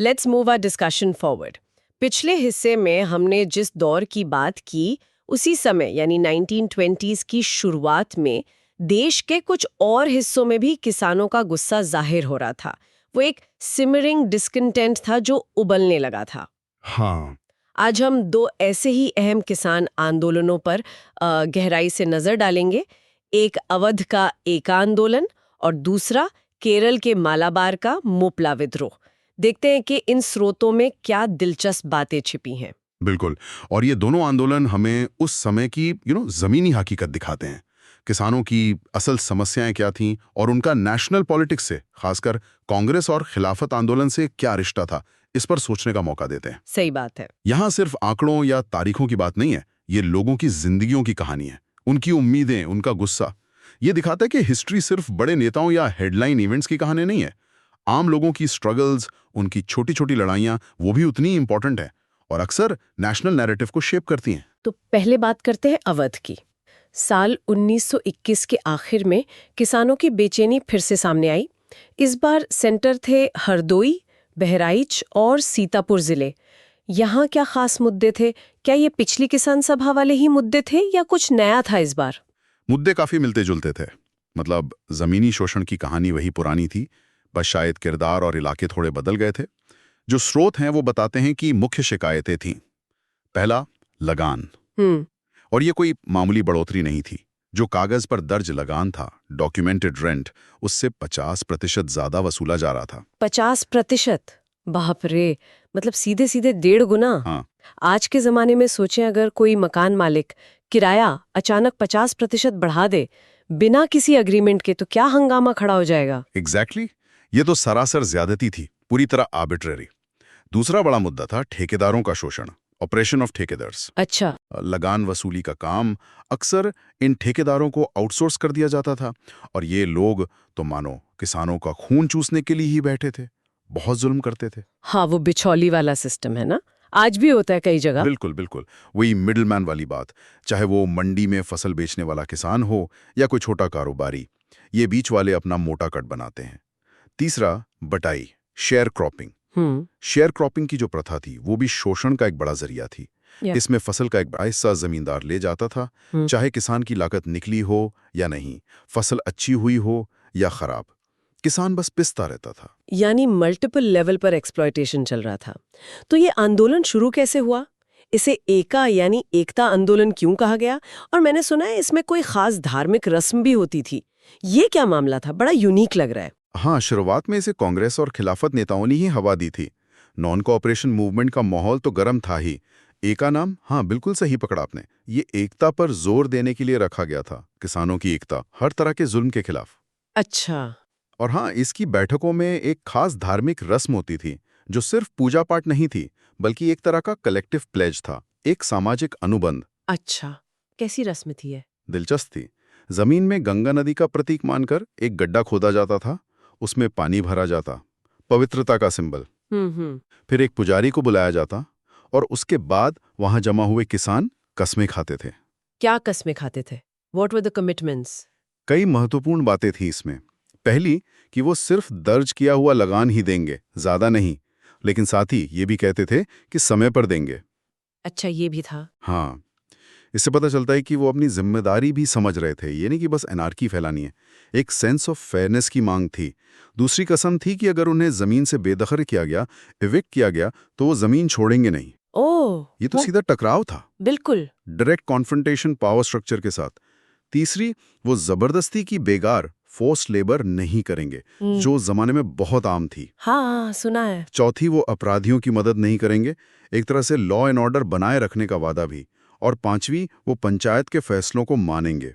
let's move our discussion forward. पिछले हिस्से में हमने जिस दौर की बात की, उसी समय यानी 1920s की शुरुआत में देश के कुछ और हिस्सों में भी किसानों का गुस्सा जाहिर हो रहा था। वो एक सिमरिंग डिस्कंटेंट था जो उबलने लगा था। हाँ, आज हम दो ऐसे ही अहम किसान आंदोलनों पर गहराई से नजर डालेंगे। एक अवध का एका आंदोलन और दूसरा केरल के मालाबार का मोपला विद्रोह। देखते हैं कि इन स्रोतों में क्या दिलचस्प बातें छिपी हैं। बिल्कुल, और ये दोनों आंदोलन हमें उस समय की जमीनी हकीकत दिखाते हैं। किसानों की असल समस्याएं क्या थीं और उनका नेशनल पॉलिटिक्स से, खासकर कांग्रेस और खिलाफत आंदोलन से क्या रिश्ता था, इस पर सोचने का मौका देते हैं। सही बात है। यहाँ सिर्फ आंकड़ों या तारीखों की बात नहीं है, ये लोगों की जिंदगियों की कहानी है, उनकी उम्मीदें, उनका गुस्सा। ये दिखाता है कि हिस्ट्री सिर्फ बड़े नेताओं या हेडलाइन इवेंट्स की कहानी नहीं है। आम लोगों की स्ट्रगल्स, उनकी छोटी छोटी लड़ाइयाँ, वो भी उतनी इंपॉर्टेंट है और अक्सर नेशनल नैरेटिव को शेप करती हैं। तो पहले बात करते हैं अवध की। साल 1921 के आखिर में किसानों की बेचैनी फिर से सामने आई। इस बार सेंटर थे हरदोई, बहराइच और सीतापुर जिले। यहाँ क्या खास मुद्दे थे? क्या ये पिछली किसान सभा वाले ही मुद्दे थे या कुछ नया था इस बार? मुद्दे काफी मिलते जुलते थे। मतलब जमीनी शोषण की कहानी वही पुरानी थी, बस शायद किरदार और इलाके थोड़े बदल गए थे। जो स्रोत हैं वो बताते हैं कि मुख्य शिकायतें थीं। पहला, लगान। और ये कोई मामूली बढ़ोतरी नहीं थी। जो कागज पर दर्ज लगान था, डॉक्यूमेंटेड रेंट, उससे 50% ज्यादा वसूला जा रहा था। 50%? बाप रे, मतलब सीधे सीधे 1.5 गुना। हाँ। आज के जमाने में सोचें, अगर कोई मकान मालिक किराया अचानक 50% बढ़ा दे बिना किसी अग्रीमेंट के, तो क्या हंगामा खड़ा हो जाएगा। एग्जैक्टली ये तो सरासर ज्यादती थी, पूरी तरह आर्बिट्ररी। दूसरा बड़ा मुद्दा था ठेकेदारों का शोषण, ऑपरेशन ऑफ ठेकेदार्स। अच्छा। लगान वसूली का काम अक्सर इन ठेकेदारों को आउटसोर्स कर दिया जाता था, और ये लोग तो मानो किसानों का खून चूसने के लिए ही बैठे थे, बहुत जुल्म करते थे। हाँ, वो बिचौली वाला सिस्टम है ना, आज भी होता है कई जगह। बिल्कुल बिल्कुल, वही मिडलमैन वाली बात, चाहे वो मंडी में फसल बेचने वाला किसान हो या कोई छोटा कारोबारी, ये बीच वाले अपना मोटा कट बनाते हैं। तीसरा, बटाई, शेयर क्रॉपिंग। शेयर क्रॉपिंग की जो प्रथा थी वो भी शोषण का एक बड़ा जरिया थी। इसमें फसल का एक बड़ा हिस्सा जमींदार ले जाता था, चाहे किसान की लागत निकली हो या नहीं, फसल अच्छी हुई हो या खराब, किसान बस पिसता रहता था। यानी मल्टीपल लेवल पर एक्सप्लॉयटेशन चल रहा था। तो ये आंदोलन शुरू कैसे हुआ? इसे एका यानी एकता आंदोलन क्यों कहा गया? और मैंने सुना है इसमें कोई खास धार्मिक रस्म भी होती थी। ये क्या मामला था? बड़ा यूनिक लग रहा है। हाँ, शुरुआत में इसे कांग्रेस और खिलाफत नेताओं ने ही हवा दी थी। नॉन कोऑपरेशन मूवमेंट का माहौल तो गर्म था ही। एका नाम, हाँ बिल्कुल सही पकड़ा आपने, ये एकता पर जोर देने के लिए रखा गया था, किसानों की एकता, हर तरह के जुल्म के खिलाफ। अच्छा। और हाँ, इसकी बैठकों में एक खास धार्मिक रस्म होती थी, जो सिर्फ पूजा पाठ नहीं थी, बल्कि एक तरह का कलेक्टिव प्लेज था, एक सामाजिक अनुबंध। अच्छा, कैसी रस्म थी ये? दिलचस्प थी। जमीन में गंगा नदी का प्रतीक मानकर एक गड्ढा खोदा जाता था, उसमें पानी भरा जाता, पवित्रता का सिंबल। फिर एक पुजारी को बुलाया जाता और उसके बाद वहां जमा हुए किसान कस्में खाते थे। क्या कस्में खाते थे? What were the commitments? कई महत्वपूर्ण बातें थी इसमें। पहली कि वो सिर्फ दर्ज किया हुआ लगान ही देंगे, ज्यादा नहीं, लेकिन साथ ही ये भी कहते थे कि समय पर देंगे। अच्छा, ये भी था। हाँ, इससे पता चलता है कि वो अपनी जिम्मेदारी भी समझ रहे थे, ये नहीं कि बस एनार्की फैलानी है। एक सेंस ऑफ फेयरनेस की मांग थी। दूसरी कसम थी कि अगर उन्हें जमीन से बेदखल किया गया, इविक्ट किया गया, तो वो जमीन छोड़ेंगे नहीं। ओह, ये तो सीधा टकराव था, बिल्कुल डायरेक्ट कॉन्फ्रंटेशन पावर स्ट्रक्चर के साथ। तीसरी, वो जबरदस्ती की बेगार फोर्स्ड लेबर नहीं करेंगे, जो जमाने में बहुत आम थी। हाँ, सुना है। चौथी, वो अपराधियों की मदद नहीं करेंगे, एक तरह से लॉ एंड ऑर्डर बनाए रखने का वादा भी। और पांचवी, वो पंचायत के फैसलों को मानेंगे।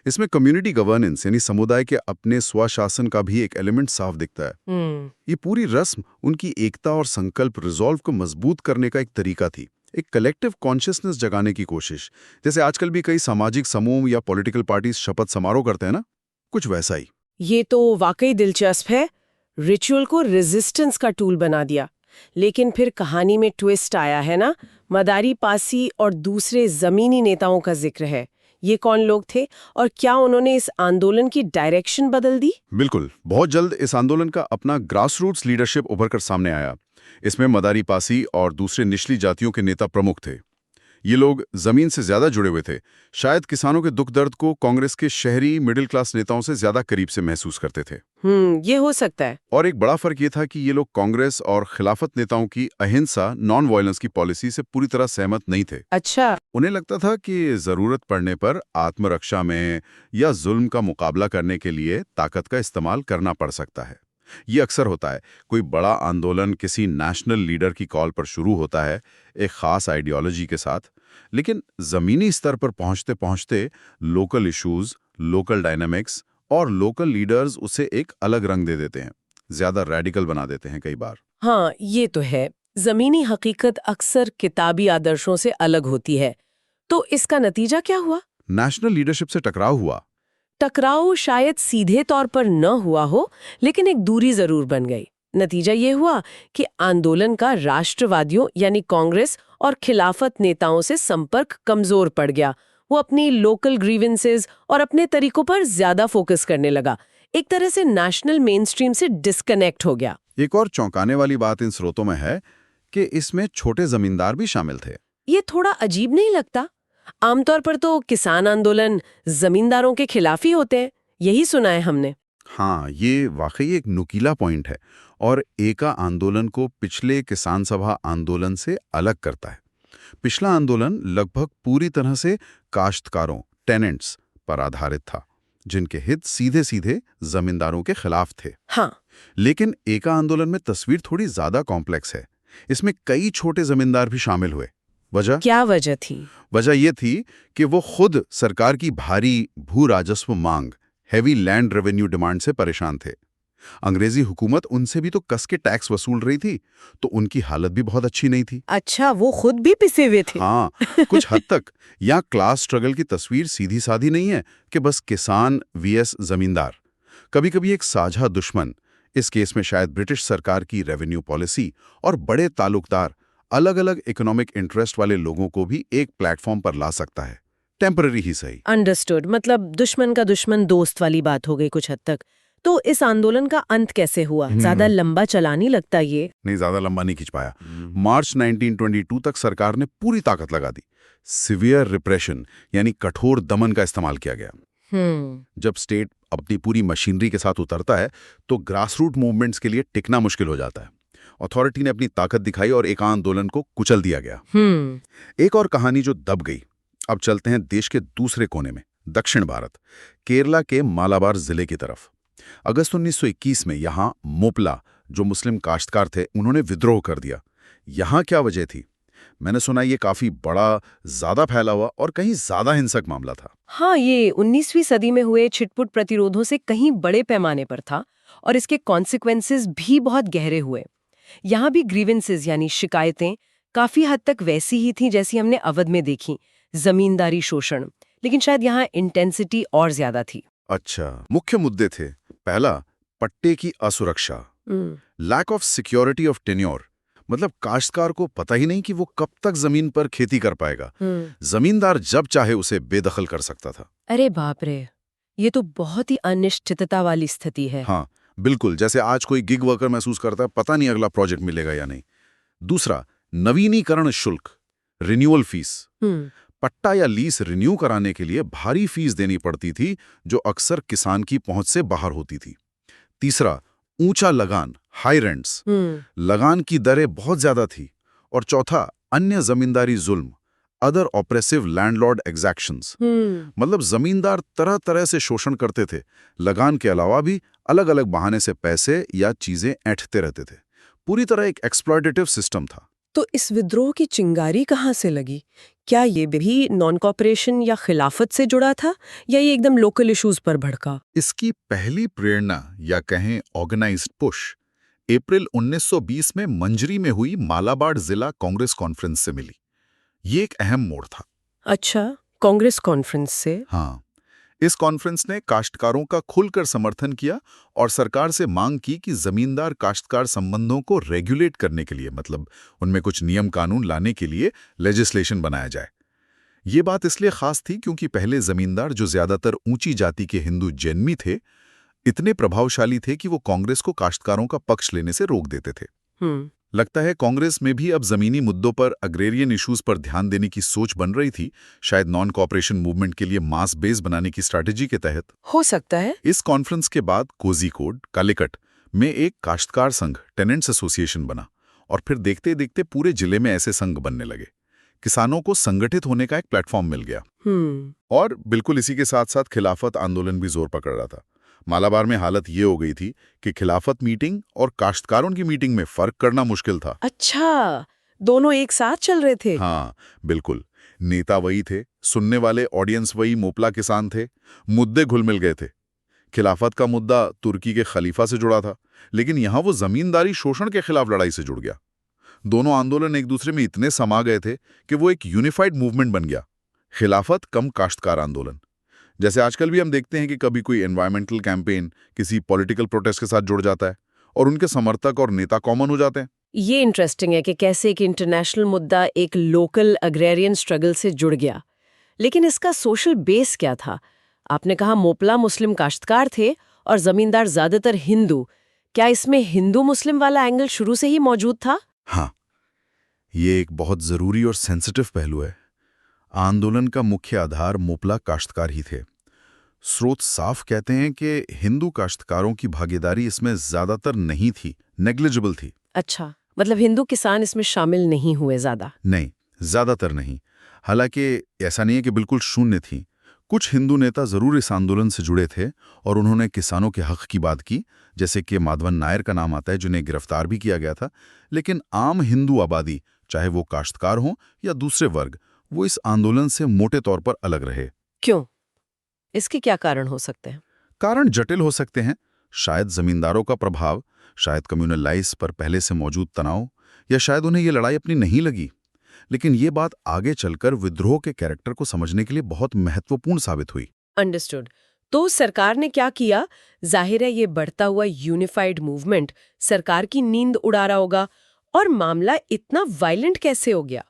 इसमें कम्युनिटी गवर्नेंस यानी समुदाय के अपने स्वशासन का भी एक एलिमेंट साफ दिखता है। ये पूरी रस्म उनकी एकता और संकल्प रिजॉल्व को मजबूत करने का एक तरीका थी, एक कलेक्टिव कॉन्शियसनेस जगाने की कोशिश। जैसे आजकल भी कई सामाजिक समूह या पॉलिटिकल पार्टीज शपथ समारोह करते हैं ना, कुछ वैसा ही। ये तो वाकई दिलचस्प है। रिचुअल को रेजिस्टेंस का टूल बना दिया। लेकिन फिर कहानी में ट्विस्ट आया है ना। मदारी पासी और दूसरे जमीनी नेताओं का जिक्र है। ये कौन लोग थे और क्या उन्होंने इस आंदोलन की डायरेक्शन बदल दी? बिल्कुल, बहुत जल्द इस आंदोलन का अपना ग्रासरूट्स लीडरशिप उभर कर सामने आया। इसमें मदारी पासी और दूसरे निचली जातियों के नेता प्रमुख थे। ये लोग जमीन से ज्यादा जुड़े हुए थे, शायद किसानों के दुख दर्द को कांग्रेस के शहरी मिडिल क्लास नेताओं से ज्यादा करीब से महसूस करते थे। ये हो सकता है। और एक बड़ा फर्क ये था कि ये लोग कांग्रेस और खिलाफत नेताओं की अहिंसा, नॉन वायलेंस की पॉलिसी से पूरी तरह सहमत नहीं थे। अच्छा। उन्हें लगता था कि जरूरत पड़ने पर आत्मरक्षा में या जुल्म का मुकाबला करने के लिए ताकत का इस्तेमाल करना पड़ सकता है। ये अक्सर होता है, कोई बड़ा आंदोलन किसी नेशनल लीडर की कॉल पर शुरू होता है, एक खास आइडियोलॉजी के साथ, लेकिन जमीनी स्तर पर पहुंचते पहुंचते लोकल इश्यूज, लोकल डायनामिक्स और लोकल लीडर्स उसे एक अलग रंग दे देते हैं, ज्यादा रेडिकल बना देते हैं कई बार। हाँ, ये तो है। जमीनी हकीकत अक्सर किताबी आदर्शों से अलग होती है। तो इसका नतीजा क्या हुआ? नेशनल लीडरशिप से टकराव हुआ। टकराव शायद सीधे तौर पर न हुआ हो, लेकिन एक दूरी जरूर बन गई। नतीजा ये हुआ कि आंदोलन का राष्ट्रवादियों यानी कांग्रेस और खिलाफत नेताओं से संपर्क कमजोर पड़ गया। वो अपनी लोकल ग्रीवेंसेस और अपने तरीकों पर ज्यादा फोकस करने लगा। एक तरह से नेशनल मेनस्ट्रीम से डिस्कनेक्ट हो गया। एक और चौंकाने वाली बात इन स्रोतों में है कि इसमें छोटे जमींदार भी शामिल थे। ये थोड़ा अजीब नहीं लगता? आमतौर पर तो किसान आंदोलन जमींदारों के खिलाफ ही होते हैं, यही सुना है हमने। हाँ, ये वाकई एक नुकीला पॉइंट है और एका आंदोलन को पिछले किसान सभा आंदोलन से अलग करता है। पिछला आंदोलन लगभग पूरी तरह से काश्तकारों, टेनेंट्स पर आधारित था, जिनके हित सीधे सीधे जमींदारों के खिलाफ थे। हाँ। लेकिन एका आंदोलन में तस्वीर थोड़ी ज्यादा कॉम्प्लेक्स है। इसमें कई छोटे जमींदार भी शामिल हुए, वजह क्या वजह थी? वजह ये थी कि वो खुद सरकार की भारी भू राजस्व मांग, हैवी लैंड रेवेन्यू डिमांड से परेशान थे। अंग्रेजी हुकूमत उनसे भी तो कस के टैक्स वसूल रही थी, तो उनकी हालत भी बहुत अच्छी नहीं थी। अच्छा, वो खुद भी पिसे हुए थे। हाँ, कुछ हद तक। यहाँ क्लास स्ट्रगल की तस्वीर सीधी साधी नहीं है कि बस किसान वीएस जमींदार। कभी कभी एक साझा दुश्मन, इस केस में शायद ब्रिटिश सरकार की रेवेन्यू पॉलिसी, और बड़े ताल्लुकदार अलग अलग इकोनॉमिक इंटरेस्ट वाले लोगों को भी एक प्लेटफॉर्म पर ला सकता है, टेम्पररी ही सही। अंडरस्टूड। मतलब दुश्मन का दुश्मन दोस्त वाली बात हो गई कुछ हद तक। तो इस आंदोलन का अंत कैसे हुआ? ज्यादा लंबा चला नहीं लगता ये? नहीं, ज्यादा लंबा नहीं खिंच पाया। मार्च 1922 तक सरकार ने पूरी ताकत लगा दी। सिवियर रिप्रेशन यानी कठोर दमन का इस्तेमाल किया गया। जब स्टेट अपनी पूरी मशीनरी के साथ उतरता है तो ग्रासरूट मूवमेंट्स के लिए टिकना मुश्किल हो जाता है। अथॉरिटी ने अपनी ताकत दिखाई और एक आंदोलन को कुचल दिया गया। एक और कहानी जो दब गई। अब चलते हैं देश के दूसरे कोने में, दक्षिण भारत, केरला के मालाबार जिले की तरफ। अगस्त 1921 में यहाँ मोपला, जो मुस्लिम काश्तकार थे, उन्होंने विद्रोह कर दिया। यहाँ क्या वजह थी? मैंने सुना ये काफी बड़ा, ज्यादा फैला हुआ और कहीं ज्यादा हिंसक मामला था। हाँ, ये 19वीं सदी में हुए छिटपुट प्रतिरोधों से कहीं बड़े पैमाने पर था और इसके कॉन्सिक्वेंसेस भी बहुत गहरे हुए। यहाँ भी ग्रीवेंसेस यानी शिकायतें काफी हद तक वैसी ही थी जैसी हमने अवध में देखी, जमींदारी शोषण, लेकिन शायद यहाँ इंटेंसिटी और ज्यादा थी। अच्छा, मुख्य मुद्दे थे। पहला, पट्टे की असुरक्षा, lack of security of tenure, मतलब काश्तकार को पता ही नहीं कि वो कब तक जमीन पर खेती कर पाएगा। जमींदार जब चाहे उसे बेदखल कर सकता था। अरे बाप रे, ये तो बहुत ही अनिश्चितता वाली स्थिति है। हाँ बिल्कुल, जैसे आज कोई गिग वर्कर महसूस करता है, पता नहीं अगला प्रोजेक्ट मिलेगा या नहीं। दूसरा, नवीनीकरण शुल्क, रिन्यूअल फीस। पट्टा या लीज रिन्यू कराने के लिए भारी फीस देनी पड़ती थी, जो अक्सर किसान की पहुंच से बाहर होती थी। तीसरा, ऊंचा लगान, हाई रेंट्स, लगान की दरें बहुत ज्यादा थी। और चौथा, अन्य जमींदारी जुल्म, अदर ऑपरेसिव लैंडलॉर्ड एग्जैक्शंस, मतलब जमींदार तरह तरह से शोषण करते थे। लगान के अलावा भी अलग अलग बहाने से पैसे या चीजें ऐंठते रहते थे। पूरी तरह एक एक्सप्लॉयटेटिव सिस्टम था। तो इस विद्रोह की चिंगारी कहाँ से लगी? क्या ये भी नॉन कॉपरेशन या खिलाफत से जुड़ा था, या ये एकदम लोकल इश्यूज पर भड़का? इसकी पहली प्रेरणा, या कहें ऑर्गेनाइज्ड पुश, अप्रैल 1920 में मंजरी में हुई मालाबार जिला कांग्रेस कॉन्फ्रेंस से मिली। ये एक अहम मोड़ था। अच्छा, कांग्रेस कॉन्फ्रेंस से? हाँ, इस कॉन्फ्रेंस ने काश्तकारों का खुलकर समर्थन किया और सरकार से मांग की कि जमींदार काश्तकार संबंधों को रेगुलेट करने के लिए, मतलब उनमें कुछ नियम कानून लाने के लिए लेजिस्लेशन बनाया जाए। ये बात इसलिए खास थी क्योंकि पहले जमींदार, जो ज्यादातर ऊंची जाति के हिंदू जैनमी थे, इतने प्रभावशाली थे कि वो कांग्रेस को काश्तकारों का पक्ष लेने से रोक देते थे। लगता है कांग्रेस में भी अब जमीनी मुद्दों पर, अग्रेरियन इश्यूज पर ध्यान देने की सोच बन रही थी, शायद नॉन कॉपरेशन मूवमेंट के लिए मास बेस बनाने की स्ट्रैटेजी के तहत। हो सकता है। इस कॉन्फ्रेंस के बाद कोझिकोड, कालिकट में एक काश्तकार संघ, टेनेंट्स एसोसिएशन बना, और फिर देखते देखते पूरे जिले में ऐसे संघ बनने लगे। किसानों को संगठित होने का एक प्लेटफॉर्म मिल गया। और बिल्कुल इसी के साथ साथ खिलाफत आंदोलन भी जोर पकड़ रहा था। मालाबार में हालत ये हो गई थी कि खिलाफत मीटिंग और काश्तकारों की मीटिंग में फर्क करना मुश्किल था। अच्छा, दोनों एक साथ चल रहे थे? हाँ बिल्कुल, नेता वही थे, सुनने वाले ऑडियंस वही मोपला किसान थे, मुद्दे घुल मिल गए थे। खिलाफत का मुद्दा तुर्की के खलीफा से जुड़ा था, लेकिन यहाँ वो जमींदारी शोषण के खिलाफ लड़ाई से जुड़ गया। दोनों आंदोलन एक दूसरे में इतने समा गए थे कि वो एक यूनिफाइड मूवमेंट बन गया, खिलाफत कम काश्तकार आंदोलन। जैसे आजकल भी हम देखते हैं कि कभी कोई एनवायरमेंटल कैंपेन किसी पॉलिटिकल प्रोटेस्ट के साथ जुड़ जाता है और उनके समर्थक और नेता कॉमन हो जाते हैं। ये इंटरेस्टिंग है कि कैसे एक इंटरनेशनल मुद्दा एक लोकल अग्रेरियन स्ट्रगल से जुड़ गया। लेकिन इसका सोशल बेस क्या था? आपने कहा मोपला मुस्लिम काश्तकार थे और जमींदार ज्यादातर हिंदू। क्या इसमें हिंदू मुस्लिम वाला एंगल शुरू से ही मौजूद था? हाँ, ये एक बहुत जरूरी और सेंसिटिव पहलू है। आंदोलन का मुख्य आधार मोपला काश्तकार ही थे। स्रोत साफ कहते हैं कि हिंदू काश्तकारों की भागीदारी इसमें ज्यादातर नहीं थी, नेग्लिजिबल थी। अच्छा, मतलब हिंदू किसान इसमें शामिल नहीं हुए ज्यादा? नहीं, ज्यादातर नहीं। हालांकि ऐसा नहीं है कि बिल्कुल शून्य थी। कुछ हिंदू नेता जरूर इस आंदोलन से जुड़े थे और उन्होंने किसानों के हक की बात की, जैसे कि माधवन नायर का नाम आता है, जिन्हें गिरफ्तार भी किया गया था। लेकिन आम हिंदू आबादी, चाहे वो काश्तकार हों या दूसरे वर्ग, वो इस आंदोलन से मोटे तौर पर अलग रहे। क्यों? इसके क्या कारण हो सकते हैं? कारण जटिल हो सकते हैं। शायद जमींदारों का प्रभाव, शायद कम्युनल लाइफ पर पहले से मौजूद तनाव, या शायद उन्हें ये लड़ाई अपनी नहीं लगी। लेकिन ये बात आगे चलकर विद्रोह के कैरेक्टर को समझने के लिए बहुत महत्वपूर्ण साबित हुई। अंडरस्टूड। तो सरकार ने क्या किया? जाहिर है ये बढ़ता हुआ यूनिफाइड मूवमेंट सरकार की नींद उड़ा रहा होगा। और मामला इतना वायलेंट कैसे हो गया?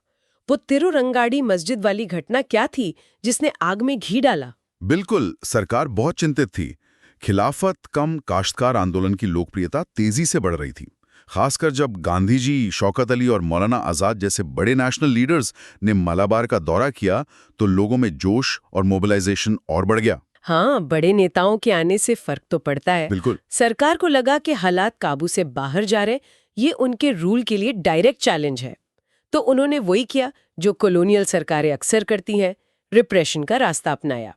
वो तिरुरंगाड़ी मस्जिद वाली घटना क्या थी जिसने आग में घी डाला? बिल्कुल, सरकार बहुत चिंतित थी। खिलाफत कम काश्तकार आंदोलन की लोकप्रियता तेजी से बढ़ रही थी, खासकर जब गांधी जी, शौकत अली और मौलाना आजाद जैसे बड़े नेशनल लीडर्स ने मलाबार का दौरा किया तो लोगों में जोश और मोबिलाइजेशन और बढ़ गया। हाँ, बड़े नेताओं के आने से फर्क तो पड़ता है। बिल्कुल। सरकार को लगा कि हालात काबू से बाहर जा रहे, ये उनके रूल के लिए डायरेक्ट चैलेंज है। तो उन्होंने वही किया जो कॉलोनियल सरकारें अक्सर करती हैं, रिप्रेशन का रास्ता अपनाया।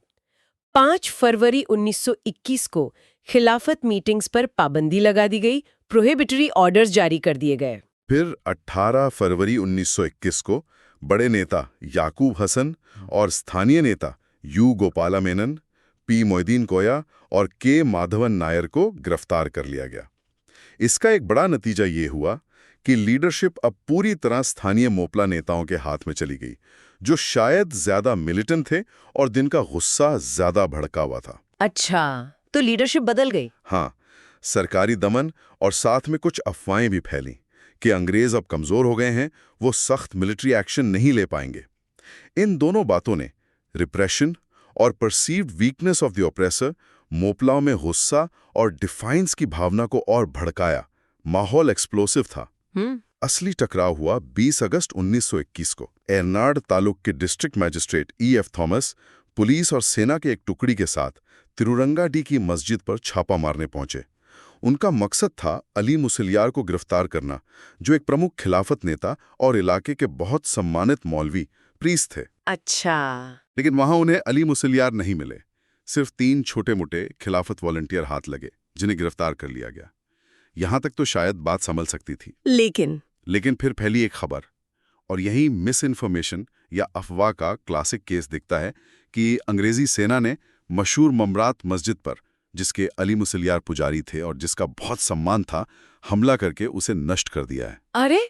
5 फरवरी 1921 को खिलाफत मीटिंग्स पर पाबंदी लगा दी गई, प्रोहिबिटरी ऑर्डर्स जारी कर दिए गए। फिर 18 फरवरी 1921 को बड़े नेता याकूब हसन और स्थानीय नेता यू गोपाला मेनन, पी मोइदीन कोया और के माधवन नायर को गिरफ्तार कर लिया गया। इसका एक बड़ा नतीजा ये हुआ कि लीडरशिप अब पूरी तरह स्थानीय मोपला नेताओं के हाथ में चली गई, जो शायद ज्यादा मिलिटेंट थे और जिनका गुस्सा ज्यादा भड़का हुआ था। अच्छा, तो लीडरशिप बदल गई? हाँ, सरकारी दमन और साथ में कुछ अफवाहें भी फैली कि अंग्रेज अब कमजोर हो गए हैं, वो सख्त मिलिट्री एक्शन नहीं ले पाएंगे। इन दोनों बातों ने रिप्रेशन और perceived weakness of the oppressor, मोपलाओं में गुस्सा और डिफाइंस की भावना को और भड़काया। माहौल एक्सप्लोसिव था। असली टकराव हुआ 20 अगस्त 1921 को। एरनाड तालुक के district magistrate E.F. Thomas police और सेना के एक टुकड़ी के साथ तिरुरंगाडी की मस्जिद पर छापा मारने पहुंचे। उनका मकसद था अली मुसलियार को गिरफ्तार करना, जो एक प्रमुख खिलाफत नेता और इलाके के बहुत सम्मानित मौलवी प्रीस्ट थे। अच्छा। लेकिन वहां उन्हें अली मुसलियार नहीं मिले। सिर्फ 3 छोटे-मोटे खिलाफत वॉलंटियर हाथ लगे, जिन्हें गिरफ्तार कर लिया गया। यहां तक तो शायद बात संभल सकती थी। लेकिन फिर फैली एक खबर, और यही मिस इन्फॉर्मेशन या अफवाह का क्लासिक केस दिखता है कि अंग्रेजी सेना ने मशहूर ममरात मस्जिद पर, जिसके अली मुसलियार पुजारी थे और जिसका बहुत सम्मान था, हमला करके उसे नष्ट कर दिया है। अरे,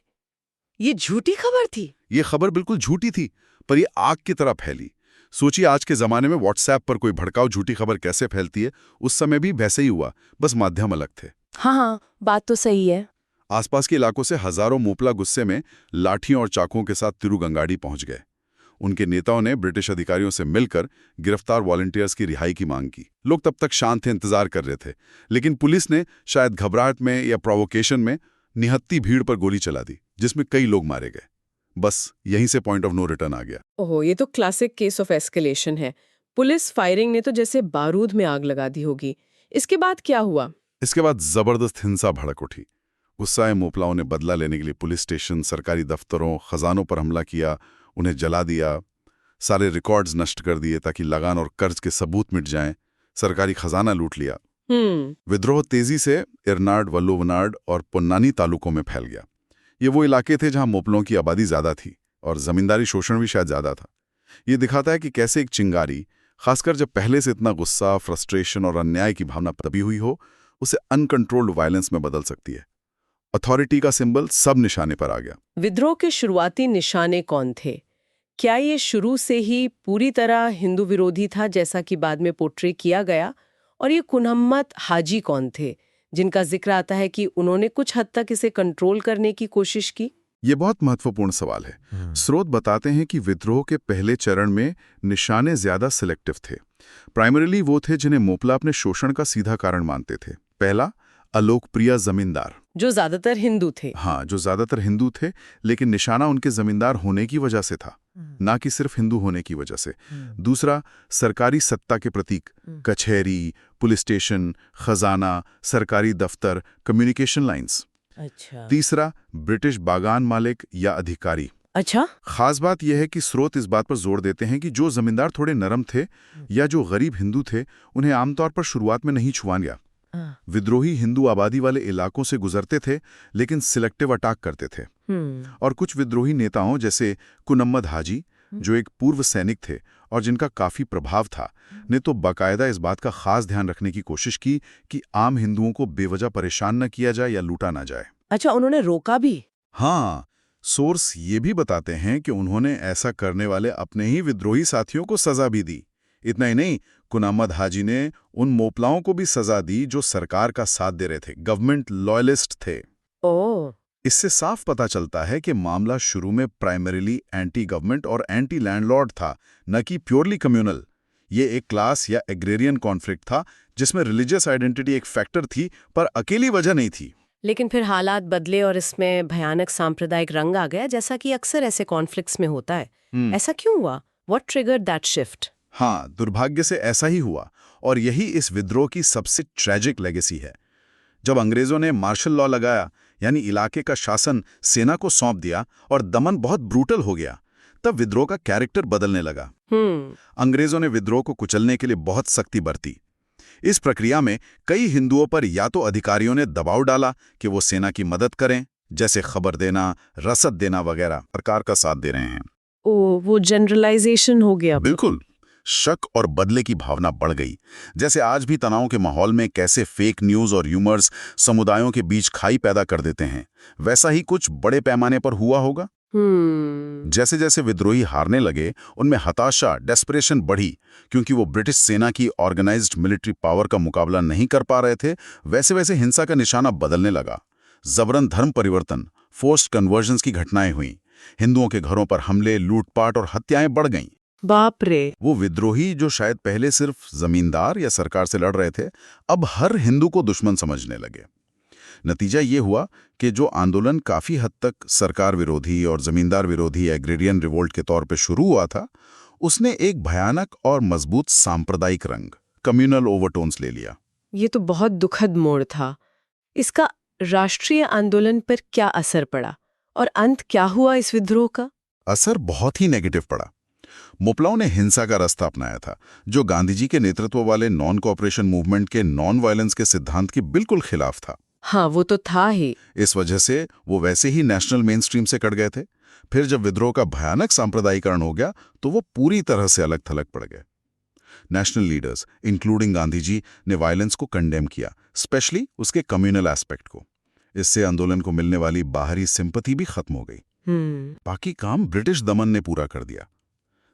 ये झूठी खबर थी? ये खबर बिल्कुल झूठी थी, पर ये आग की तरह फैली। सोचिए, आज के जमाने में व्हाट्सएप पर कोई भड़काऊ झूठी खबर कैसे फैलती है। उस समय भी वैसे ही हुआ, बस माध्यम अलग थे। हाँ, बात तो सही है। आसपास के इलाकों से हजारों मोपला गुस्से में लाठियों और चाकुओं के साथ तिरुगंगाड़ी पहुंच गए। उनके नेताओं ने ब्रिटिश अधिकारियों से मिलकर गिरफ्तार वॉलंटियर्स की रिहाई की मांग की। लोग तब तक शांत थे, इंतजार कर रहे थे, लेकिन पुलिस ने शायद घबराहट में या प्रोवोकेशन में निहत्ती भीड़ पर गोली चला दी, जिसमें कई लोग मारे गए। बस यहीं से पॉइंट ऑफ नो रिटर्न आ गया। ओहो, ये तो क्लासिक केस ऑफ एस्केलेशन है। पुलिस फायरिंग ने तो जैसे बारूद में आग लगा दी होगी। इसके बाद क्या हुआ? इसके बाद जबरदस्त हिंसा भड़क उठी। गुस्साए मोपलाओं ने बदला लेने के लिए पुलिस स्टेशन, सरकारी दफ्तरों, खजानों पर हमला किया, उन्हें जला दिया, सारे रिकॉर्ड्स नष्ट कर दिए ताकि लगान और कर्ज के सबूत मिट जाएं, सरकारी खजाना लूट लिया। विद्रोह तेजी से एरनाड, वल्लुवनाड और पोन्नानी तालुकों में फैल गया। ये वो इलाके थे जहां मोपलों की आबादी ज्यादा थी और जमींदारी शोषण भी शायद ज्यादा था। ये दिखाता है कि कैसे एक चिंगारी, खासकर जब पहले से इतना गुस्सा, फ्रस्ट्रेशन और अन्याय की भावना दबी हुई हो, उसे अनकंट्रोल्ड वायलेंस में बदल सकती है। अथॉरिटी का सिंबल सब निशाने पर आ गया। विद्रोह के शुरुआती निशाने कौन थे? क्या ये शुरू से ही पूरी तरह हिंदू विरोधी था, जैसा कि बाद में पोर्ट्रे किया गया? और ये कुनहम्मत हाजी कौन थे, जिनका जिक्र आता है कि उन्होंने कुछ हद तक इसे कंट्रोल करने की कोशिश की? ये बहुत महत्वपूर्ण सवाल है। स्रोत बताते हैं कि विद्रोह के पहले चरण में निशाने ज्यादा सिलेक्टिव थे। प्राइमरीली वो थे जिन्हें मोपला अपने शोषण का सीधा कारण मानते थे। पहला, अलोकप्रिय जमींदार, जो ज्यादातर हिंदू थे। हाँ, जो ज्यादातर हिंदू थे, लेकिन निशाना उनके जमींदार होने की वजह से था, ना कि सिर्फ हिंदू होने की वजह से। दूसरा, सरकारी सत्ता के प्रतीक, कचहरी, पुलिस स्टेशन, खजाना, सरकारी दफ्तर, कम्युनिकेशन लाइंस। अच्छा। तीसरा, ब्रिटिश बागान मालिक या अधिकारी। अच्छा। खास बात यह है कि स्रोत इस बात पर जोर देते हैं कि जो जमींदार थोड़े नरम थे या जो गरीब हिंदू थे, उन्हें आमतौर पर शुरुआत में नहीं छुआ गया। विद्रोही हिंदू आबादी वाले इलाकों से गुजरते थे, लेकिन सिलेक्टिव अटैक करते थे। और कुछ विद्रोही नेताओं जैसे कुनम्मद हाजी, जो एक पूर्व सैनिक थे और जिनका काफी प्रभाव था, ने तो बाकायदा इस बात का खास ध्यान रखने की कोशिश की कि आम हिंदुओं को बेवजह परेशान न किया जाए या लूटा ना जाए। अच्छा, उन्होंने रोका भी? हाँ, सोर्स ये भी बताते हैं कि उन्होंने ऐसा करने वाले अपने ही विद्रोही साथियों को सजा भी दी। इतना ही नहीं, कुनम्मद हाजी ने उन मोपलाओं को भी सजा दी जो सरकार का साथ दे रहे थे, गवर्नमेंट लॉयलिस्ट थे। ओह। इससे साफ पता चलता है कि मामला शुरू में प्राइमरीली एंटी गवर्नमेंट और एंटी लैंडलॉर्ड था, न कि प्योरली कम्युनल। ये एक क्लास या एग्रेरियन कॉन्फ्लिक्ट था जिसमें रिलीजियस आइडेंटिटी एक फैक्टर थी, पर अकेली वजह नहीं थी। लेकिन फिर हालात बदले और इसमें भयानक सांप्रदायिक रंग आ गया, जैसा कि अक्सर ऐसे कॉन्फ्लिक्ट्स में होता है। ऐसा क्यों हुआ? What triggered that shift? हाँ, दुर्भाग्य से ऐसा ही हुआ, और यही इस विद्रोह की सबसे ट्रेजिक लेगेसी है। जब अंग्रेजों ने मार्शल लॉ लगाया, यानी इलाके का शासन सेना को सौंप दिया, और दमन बहुत ब्रूटल हो गया, तब विद्रोह का कैरेक्टर बदलने लगा। अंग्रेजों ने विद्रोह को कुचलने के लिए बहुत सख्ती बरती। इस प्रक्रिया में कई हिंदुओं पर या तो अधिकारियों ने दबाव डाला कि वो सेना की मदद करें, जैसे खबर देना, रसद देना वगैरह, सरकार का साथ दे रहे हैं। वो जनरलाइजेशन हो गया। बिल्कुल। शक और बदले की भावना बढ़ गई। जैसे आज भी तनाव के माहौल में कैसे फेक न्यूज और ह्यूमर्स समुदायों के बीच खाई पैदा कर देते हैं, वैसा ही कुछ बड़े पैमाने पर हुआ होगा। जैसे जैसे विद्रोही हारने लगे, उनमें हताशा, डेस्परेशन बढ़ी, क्योंकि वो ब्रिटिश सेना की ऑर्गेनाइज्ड मिलिट्री पावर का मुकाबला नहीं कर पा रहे थे। वैसे वैसे हिंसा का निशाना बदलने लगा। जबरन धर्म परिवर्तन, फोर्स्ड कन्वर्जन्स की घटनाएं हुई। हिंदुओं के घरों पर हमले, लूटपाट और हत्याएं बढ़ गईं। बाप रे। वो विद्रोही जो शायद पहले सिर्फ जमींदार या सरकार से लड़ रहे थे, अब हर हिंदू को दुश्मन समझने लगे। नतीजा ये हुआ कि जो आंदोलन काफी हद तक सरकार विरोधी और जमींदार विरोधी एग्रेरियन रिवोल्ट के तौर पे शुरू हुआ था, उसने एक भयानक और मजबूत सांप्रदायिक रंग, कम्युनल ओवरटोन्स ले लिया। ये तो बहुत दुखद मोड़ था। इसका राष्ट्रीय आंदोलन पर क्या असर पड़ा और अंत क्या हुआ इस विद्रोह का? असर बहुत ही नेगेटिव पड़ा। मोपलाओं ने हिंसा का रास्ता अपनाया था, जो गांधी जी के नेतृत्व वाले नॉन कोऑपरेशन मूवमेंट के नॉन वायलेंस के सिद्धांत के बिल्कुल खिलाफ था। हाँ, वो तो था ही। इस वजह से वो वैसे ही नेशनल मेन स्ट्रीम से कट गए थे। फिर जब विद्रोह का भयानक सांप्रदायिकरण हो गया, तो वो पूरी तरह से अलग थलग पड़ गए। National leaders including Gandhi ji ने वायलेंस को कंडेम किया, स्पेशली उसके कम्युनल एस्पेक्ट को। इससे आंदोलन को मिलने वाली बाहरी सिंपैथी भी खत्म हो गई। बाकी काम ब्रिटिश दमन ने पूरा कर दिया।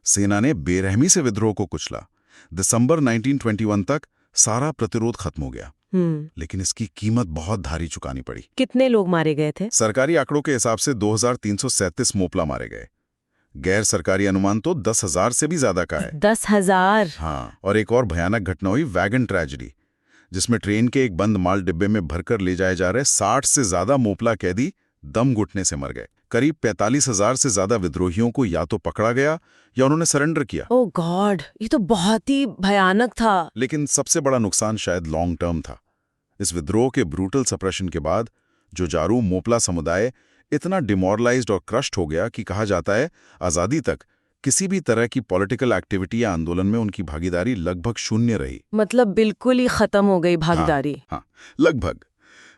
सेना ने बेरहमी से विद्रोह को कुचला। दिसंबर 1921 तक सारा प्रतिरोध खत्म हो गया। लेकिन इसकी कीमत बहुत भारी चुकानी पड़ी। कितने लोग मारे गए थे? सरकारी आंकड़ों के हिसाब से 2337 मोपला मारे गए। गैर सरकारी अनुमान तो 10,000 से भी ज्यादा का है। 10,000? हाँ, और एक और भयानक घटना हुई, वैगन ट्रेजेडी, जिसमें ट्रेन के एक बंद माल डिब्बे में भरकर ले जाए जा रहे 60 से ज्यादा मोपला कैदी दम घुटने से मर गए। करीब 45,000 से ज्यादा विद्रोहियों को या तो पकड़ा गया या उन्होंने सरेंडर किया। ओह गॉड, ये तो बहुत ही भयानक था। लेकिन सबसे बड़ा नुकसान शायद लॉन्ग टर्म था। इस विद्रोह के ब्रूटल सप्रेशन के बाद जुझारू मोपला समुदाय इतना डिमोरलाइज्ड और क्रश्ड हो गया कि कहा जाता है आजादी तक किसी भी तरह की पॉलिटिकल एक्टिविटी या आंदोलन में उनकी भागीदारी लगभग शून्य रही। मतलब बिल्कुल ही खत्म हो गई भागीदारी। हाँ, लगभग।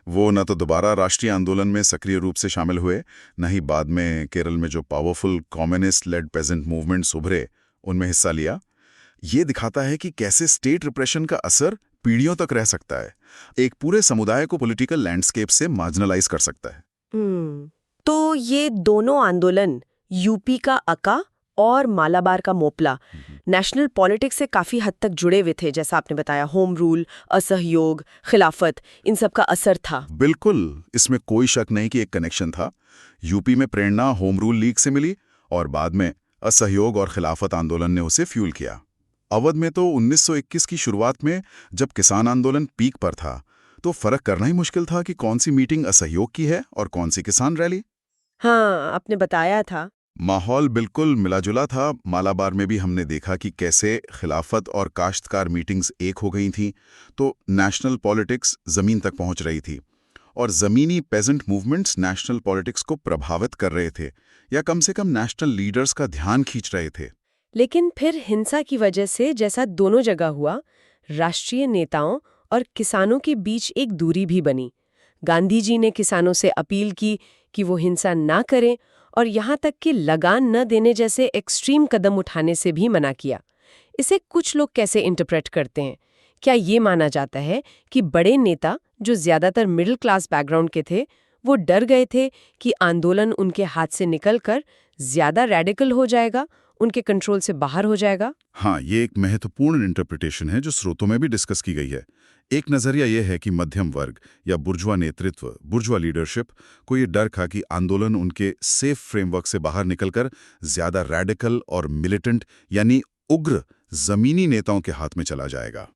वो न तो दोबारा राष्ट्रीय आंदोलन में सक्रिय रूप से शामिल हुए, न ही बाद में केरल में जो powerful communist led peasant movements उभरे उनमें हिस्सा लिया। ये दिखाता है कि कैसे स्टेट रिप्रेशन का असर पीढ़ियों तक रह सकता है, एक पूरे समुदाय को पॉलिटिकल लैंडस्केप से मार्जिनलाइज कर सकता है। तो ये दोनों आंदोलन, यूपी का अका और मालाबार का मोपला, नेशनल पॉलिटिक्स से काफी हद तक जुड़े हुए थे, जैसा आपने बताया। होम रूल, असहयोग, खिलाफत, इन सब का असर था। बिल्कुल, इसमें कोई शक नहीं कि एक कनेक्शन था। यूपी में प्रेरणा होम रूल लीग से मिली और बाद में असहयोग और खिलाफत आंदोलन ने उसे फ्यूल किया। अवध में तो 1921 की शुरुआत में जब किसान आंदोलन पीक पर था, तो फर्क करना ही मुश्किल था कि कौन सी मीटिंग असहयोग की है और कौन सी किसान रैली। हाँ, आपने बताया था। माहौल बिल्कुल मिलाजुला था। मालाबार में भी हमने देखा कि कैसे खिलाफत और काश्तकार मीटिंग्स एक हो गई थीं, तो नेशनल पॉलिटिक्स जमीन तक पहुंच रही थी और जमीनी पेजेंट मूवमेंट्स नेशनल पॉलिटिक्स को प्रभावित कर रहे थे, या कम से कम नेशनल लीडर्स का ध्यान खींच रहे थे। लेकिन फिर हिंसा की वजह से, जैसा दोनों जगह हुआ, राष्ट्रीय नेताओं और किसानों के बीच एक दूरी भी बनी। गांधी जी ने किसानों से अपील की कि वो हिंसा ना करें और यहाँ तक कि लगान न देने जैसे एक्सट्रीम कदम उठाने से भी मना किया। इसे कुछ लोग कैसे इंटरप्रेट करते हैं? क्या ये माना जाता है कि बड़े नेता जो ज्यादातर मिडिल क्लास बैकग्राउंड के थे, वो डर गए थे कि आंदोलन उनके हाथ से निकलकर ज्यादा रैडिकल हो जाएगा, उनके कंट्रोल से बाहर हो जाएगा? हाँ, ये एक महत्वपूर्ण इंटरप्रिटेशन है जो स्रोतों में भी डिस्कस की गई है। एक नजरिया यह है कि मध्यम वर्ग या बुर्जुआ नेतृत्व, बुर्जुआ लीडरशिप को ये डर था कि आंदोलन उनके सेफ फ्रेमवर्क से बाहर निकलकर ज्यादा रैडिकल और मिलिटेंट यानी उग्र जमीनी नेताओं के हाथ में चला जाएगा।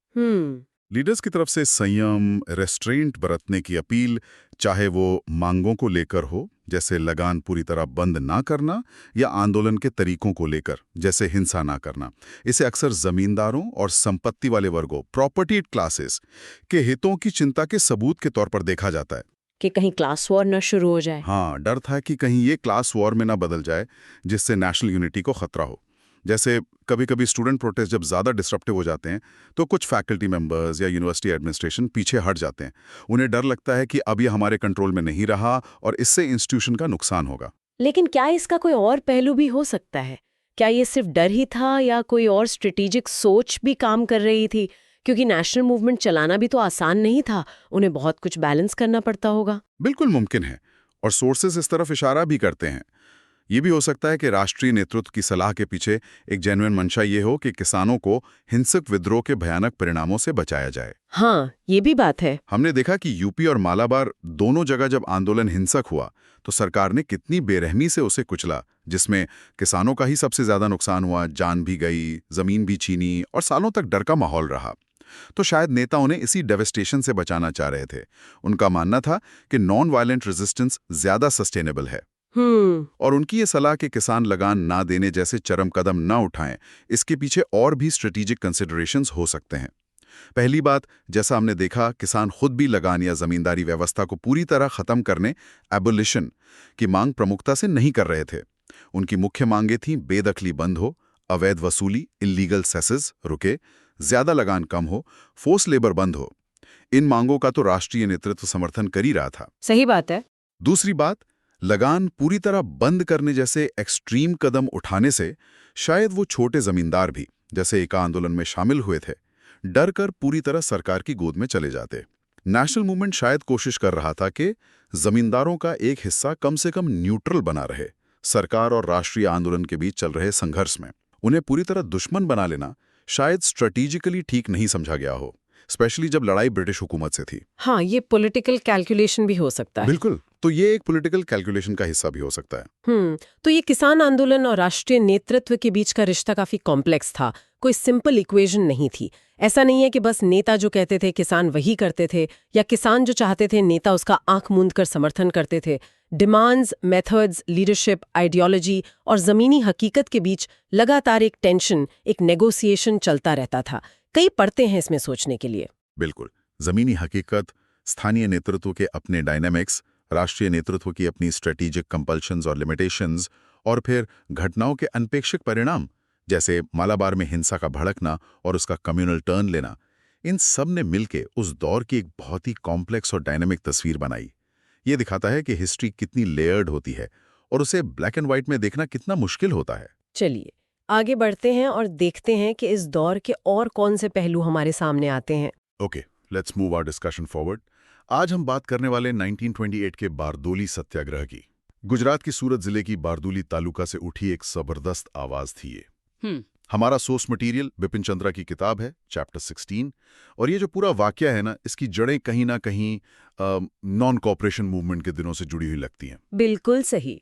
लीडर्स की तरफ से संयम, रेस्ट्रेंट बरतने की अपील, चाहे वो मांगों को लेकर हो, जैसे लगान पूरी तरह बंद ना करना, या आंदोलन के तरीकों को लेकर, जैसे हिंसा ना करना, इसे अक्सर जमींदारों और संपत्ति वाले वर्गों, प्रॉपर्टी क्लासेस के हितों की चिंता के सबूत के तौर पर देखा जाता है कि कहीं क्लास वॉर न शुरू हो जाए। हाँ, डर था कि कहीं ये क्लास वॉर में ना बदल जाए जिससे नेशनल यूनिटी को खतरा हो। जैसे कभी-कभी स्टूडेंट प्रोटेस्ट जब ज़्यादा डिस्ट्रप्टिव हो जाते हैं तो कुछ फैकल्टी मेंबर्स या यूनिवर्सिटी एडमिनिस्ट्रेशन पीछे हट जाते हैं। उन्हें डर लगता है कि अब ये हमारे कंट्रोल में नहीं रहा और इससे इंस्टीट्यूशन का नुकसान होगा। लेकिन क्या इसका कोई और पहलू भी हो सकता है? क्या ये सिर्फ डर ही था या कोई और स्ट्रेटेजिक सोच भी काम कर रही थी? क्योंकि नेशनल मूवमेंट चलाना भी तो आसान नहीं था, उन्हें बहुत कुछ बैलेंस करना पड़ता होगा। बिल्कुल मुमकिन है, और सोर्सेज इस तरफ इशारा भी करते हैं। ये भी हो सकता है कि राष्ट्रीय नेतृत्व की सलाह के पीछे एक जेन्युइन मंशा ये हो कि किसानों को हिंसक विद्रोह के भयानक परिणामों से बचाया जाए। हाँ, ये भी बात है। हमने देखा कि यूपी और मालाबार दोनों जगह जब आंदोलन हिंसक हुआ तो सरकार ने कितनी बेरहमी से उसे कुचला, जिसमें किसानों का ही सबसे ज्यादा नुकसान हुआ, जान भी गई, जमीन भी छीनी और सालों तक डर का माहौल रहा। तो शायद नेता उन्हें इसी डेवेस्टेशन से बचाना चाह रहे थे। उनका मानना था कि नॉन वायलेंट रेजिस्टेंस ज्यादा सस्टेनेबल है। और उनकी ये सलाह कि किसान लगान ना देने जैसे चरम कदम ना उठाएं, इसके पीछे और भी स्ट्रेटेजिक कंसिडरेशंस हो सकते हैं। पहली बात, जैसा हमने देखा, किसान खुद भी लगान या जमींदारी व्यवस्था को पूरी तरह खत्म करने, एबोलिशन की मांग प्रमुखता से नहीं कर रहे थे। उनकी मुख्य मांगें थीं बेदखली बंद हो, अवैध वसूली, इलीगल सेसेस रुके, ज्यादा लगान कम हो, फोर्स लेबर बंद हो। इन मांगों का तो राष्ट्रीय नेतृत्व समर्थन कर ही रहा था। सही बात है। दूसरी बात, लगान पूरी तरह बंद करने जैसे एक्सट्रीम कदम उठाने से शायद वो छोटे जमींदार भी, जैसे एका आंदोलन में शामिल हुए थे, डर कर पूरी तरह सरकार की गोद में चले जाते। नेशनल मूवमेंट शायद कोशिश कर रहा था कि जमींदारों का एक हिस्सा कम से कम न्यूट्रल बना रहे सरकार और राष्ट्रीय आंदोलन के बीच चल रहे संघर्ष में। उन्हें पूरी तरह दुश्मन बना लेना शायद स्ट्रेटेजिकली ठीक नहीं समझा गया हो, स्पेशली जब लड़ाई ब्रिटिश हुकूमत से थी। हाँ, ये पॉलिटिकल कैलकुलेशन भी हो सकता है। बिल्कुल, तो ये एक पॉलिटिकल कैलकुलेशन का हिस्सा भी हो सकता है। तो ये किसान आंदोलन और राष्ट्रीय नेतृत्व के बीच का रिश्ता काफी कॉम्प्लेक्स था, कोई सिंपल इक्वेशन नहीं थी। ऐसा नहीं है कि बस नेता जो कहते थे किसान वही करते थे, या किसान जो चाहते थे नेता उसका आंख मूंद कर समर्थन करते थे। डिमांड्स, मेथड्स, लीडरशिप, आइडियोलॉजी और जमीनी हकीकत के बीच लगातार एक टेंशन, एक नेगोशिएशन चलता रहता था। कई परतें हैं इसमें सोचने के लिए। बिल्कुल, जमीनी हकीकत, स्थानीय नेतृत्व के अपने डायनामिक्स, राष्ट्रीय नेतृत्व की अपनी स्ट्रेटेजिक कंपल्शंस और लिमिटेशंस, और फिर घटनाओं के अनपेक्षित परिणाम, जैसे मालाबार में हिंसा का भड़कना और उसका कम्युनल टर्न लेना, इन सब ने मिलकर उस दौर की एक बहुत ही कॉम्प्लेक्स और डायनामिक तस्वीर बनाई। ये दिखाता है कि हिस्ट्री कितनी लेयर्ड होती है और उसे ब्लैक एंड व्हाइट में देखना कितना मुश्किल होता है। चलिए आगे बढ़ते हैं और देखते हैं कि इस दौर के और कौन से पहलू हमारे सामने आते हैं। Okay, let's move our discussion forward. आज हम बात करने वाले 1928 के बारदोली सत्याग्रह की। गुजरात की सूरत जिले की बारदोली तालुका से उठी एक जबरदस्त आवाज थी ये। हमारा सोर्स मटेरियल बिपिन चंद्रा की किताब है, चैप्टर 16, और ये जो पूरा वाकया है ना, इसकी जड़ें कहीं ना कहीं नॉन कॉपरेशन मूवमेंट के दिनों से जुड़ी हुई लगती हैं। बिल्कुल सही।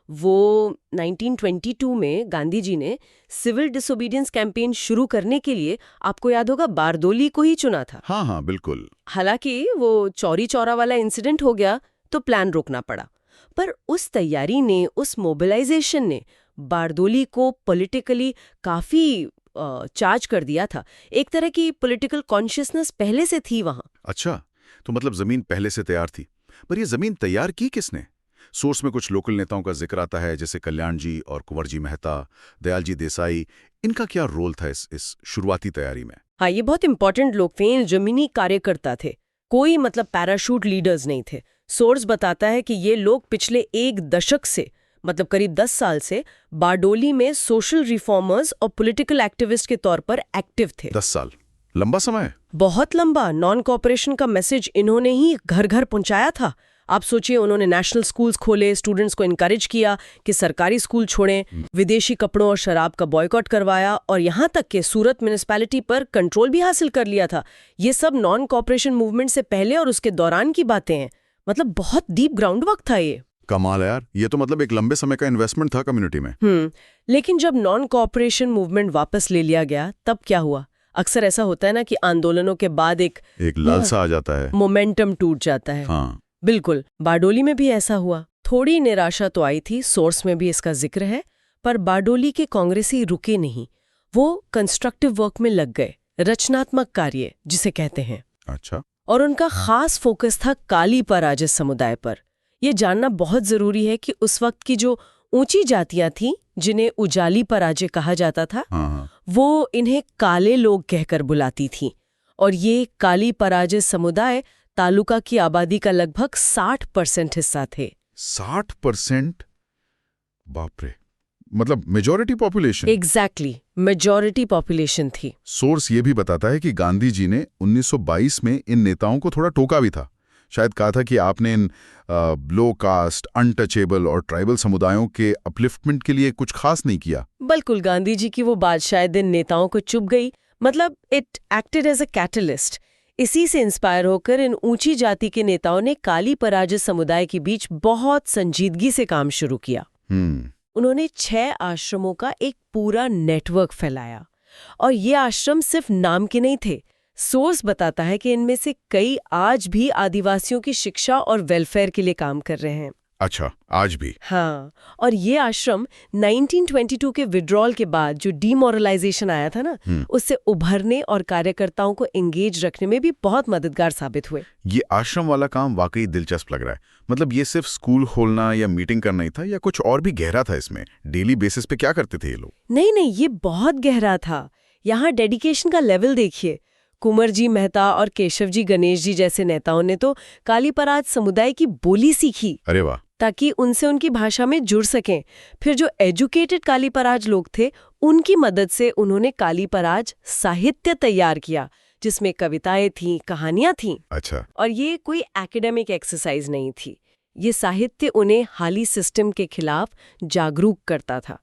वो 1922 में गांधी जी ने सिविल डिसोबीडियंस कैंपेन शुरू करने के लिए, आपको याद होगा, बारदोली को ही चुना था। हाँ हाँ बिल्कुल। हालांकि वो चौरी चौरा वाला इंसिडेंट हो गया तो प्लान रोकना पड़ा, पर उस तैयारी ने, उस मोबिलाइजेशन ने बारदोली को पॉलिटिकली काफी चार्ज कर दिया था। एक तरह की पॉलिटिकल कॉन्शियसनेस पहले से थी वहां। अच्छा, तो मतलब जमीन पहले से तैयार थी, पर ये जमीन तैयार की किसने? सोर्स में कुछ लोकल नेताओं का जिक्र आता है, जैसे कल्याण जी और कुंवर जी मेहता, दयाल जी देसाई। इनका क्या रोल था इस शुरुआती तैयारी में? हाँ, ये बहुत इंपॉर्टेंट लोग थे, जमीनी कार्यकर्ता थे, कोई मतलब पैराशूट लीडर्स नहीं थे। सोर्स बताता है कि ये लोग पिछले एक दशक से मतलब करीब 10 साल से बारडोली में सोशल रिफॉर्मर्स और पॉलिटिकल एक्टिविस्ट के तौर पर एक्टिव थे। 10 साल लंबा समय है। बहुत लंबा। नॉन कॉपरेशन का मैसेज इन्होंने ही घर घर पहुंचाया था। आप सोचिए, उन्होंने नेशनल स्कूल्स खोले, स्टूडेंट्स को इनकरेज किया कि सरकारी स्कूल छोड़ें, विदेशी कपड़ों और शराब का बॉयकॉट करवाया और यहाँ तक कि सूरत म्युनिसिपैलिटी पर कंट्रोल भी हासिल कर लिया था। ये सब नॉन कॉपरेशन मूवमेंट से पहले और उसके दौरान की बातें हैं। मतलब बहुत डीप ग्राउंड वर्क था ये। कमाल है यार, ये तो मतलब एक लंबे समय का इन्वेस्टमेंट था कम्युनिटी में। लेकिन जब नॉन कॉपरेशन मूवमेंट वापस ले लिया गया तब क्या हुआ? अक्सर ऐसा होता है ना कि आंदोलनों के बाद एक लालसा आ जाता है, मोमेंटम टूट जाता है। हाँ। बिल्कुल, बारडोली में भी ऐसा हुआ। थोड़ी निराशा तो आई थी, सोर्स में भी इसका जिक्र है, पर बारडोली के कांग्रेसी रुके नहीं। वो कंस्ट्रक्टिव वर्क में लग गए, रचनात्मक कार्य जिसे कहते हैं। अच्छा। और उनका खास फोकस था काली पराजय समुदाय पर। ये जानना बहुत जरूरी है कि उस वक्त की जो ऊंची जातियां थीं, जिन्हें उजाली पराजय कहा जाता था, वो इन्हें काले लोग कहकर बुलाती थीं। और ये काली पराजय समुदाय तालुका की आबादी का लगभग 60% हिस्सा थे। 60%? बाप रे, मतलब majority population. Exactly, majority population थी। सोर्स ये भी बताता है कि गांधी जी ने 1922 में इन नेताओं को थोड़ा टोका भी था। शायद कहा था कि आपने इन लो कास्ट, अनटचेबल और ट्राइबल समुदायों के अपलिफ्टमेंट के लिए कुछ खास नहीं किया। बिल्कुल, गांधी जी की वो बात शायद इन नेताओं को चुभ गई। मतलब it acted as a catalyst. इसी से इंस्पायर होकर इन ऊंची जाति के नेताओं ने काली पराजय समुदाय के बीच बहुत संजीदगी से काम शुरू किया। उन्होंने 6 आश्रमों का एक पूरा नेटवर्क फैलाया। और ये आश्रम सिर्फ नाम के नहीं थे। सोर्स बताता है कि इनमें से कई आज भी आदिवासियों की शिक्षा और वेलफेयर के लिए काम कर रहे हैं। अच्छा, आज भी? हाँ, और ये आश्रम 1922 के विड्रॉल के बाद जो डीमोरलाइजेशन आया था ना, उससे उभरने और कार्यकर्ताओं को एंगेज रखने में भी बहुत मददगार साबित हुए। ये आश्रम वाला काम वाकई दिलचस्प लग रहा है। मतलब ये सिर्फ स्कूल खोलना या मीटिंग करना ही था, या कुछ और भी गहरा था इसमें? डेली बेसिस पे क्या करते थे ये लोग? नहीं, ये बहुत गहरा था। यहाँ डेडिकेशन का लेवल देखिए। कुंवर जी मेहता और केशव जी गणेश जी जैसे नेताओं ने तो काली पराज समुदाय की बोली सीखी। अरे वाह! ताकि उनसे उनकी भाषा में जुड़ सकें। फिर जो एजुकेटेड काली पराज लोग थे, उनकी मदद से उन्होंने काली पराज साहित्य तैयार किया, जिसमें कविताएं थीं, कहानियां थीं। अच्छा। और ये कोई एकेडमिक एक्सरसाइज नहीं थी। ये साहित्य उन्हें हाली सिस्टम के खिलाफ जागरूक करता था।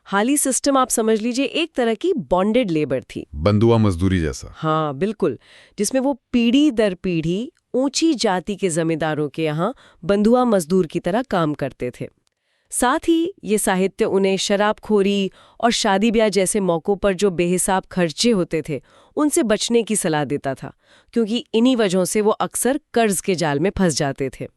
हाली सिस्टम आप समझ लीजिए एक तरह की बॉन्डेड लेबर थी, बंधुआ मजदूरी जैसा। हाँ बिल्कुल, जिसमें वो पीढ़ी दर पीढ़ी ऊंची जाति के जमींदारों के यहाँ बंधुआ मजदूर की तरह काम करते थे। साथ ही ये साहित्य उन्हें शराबखोरी और शादी ब्याह जैसे मौक़ों पर जो बेहिसाब खर्चे होते थे, उनसे बचने की सलाह देता था, क्योंकि इन्हीं वजहों से वो अक्सर कर्ज के जाल में फंस जाते थे।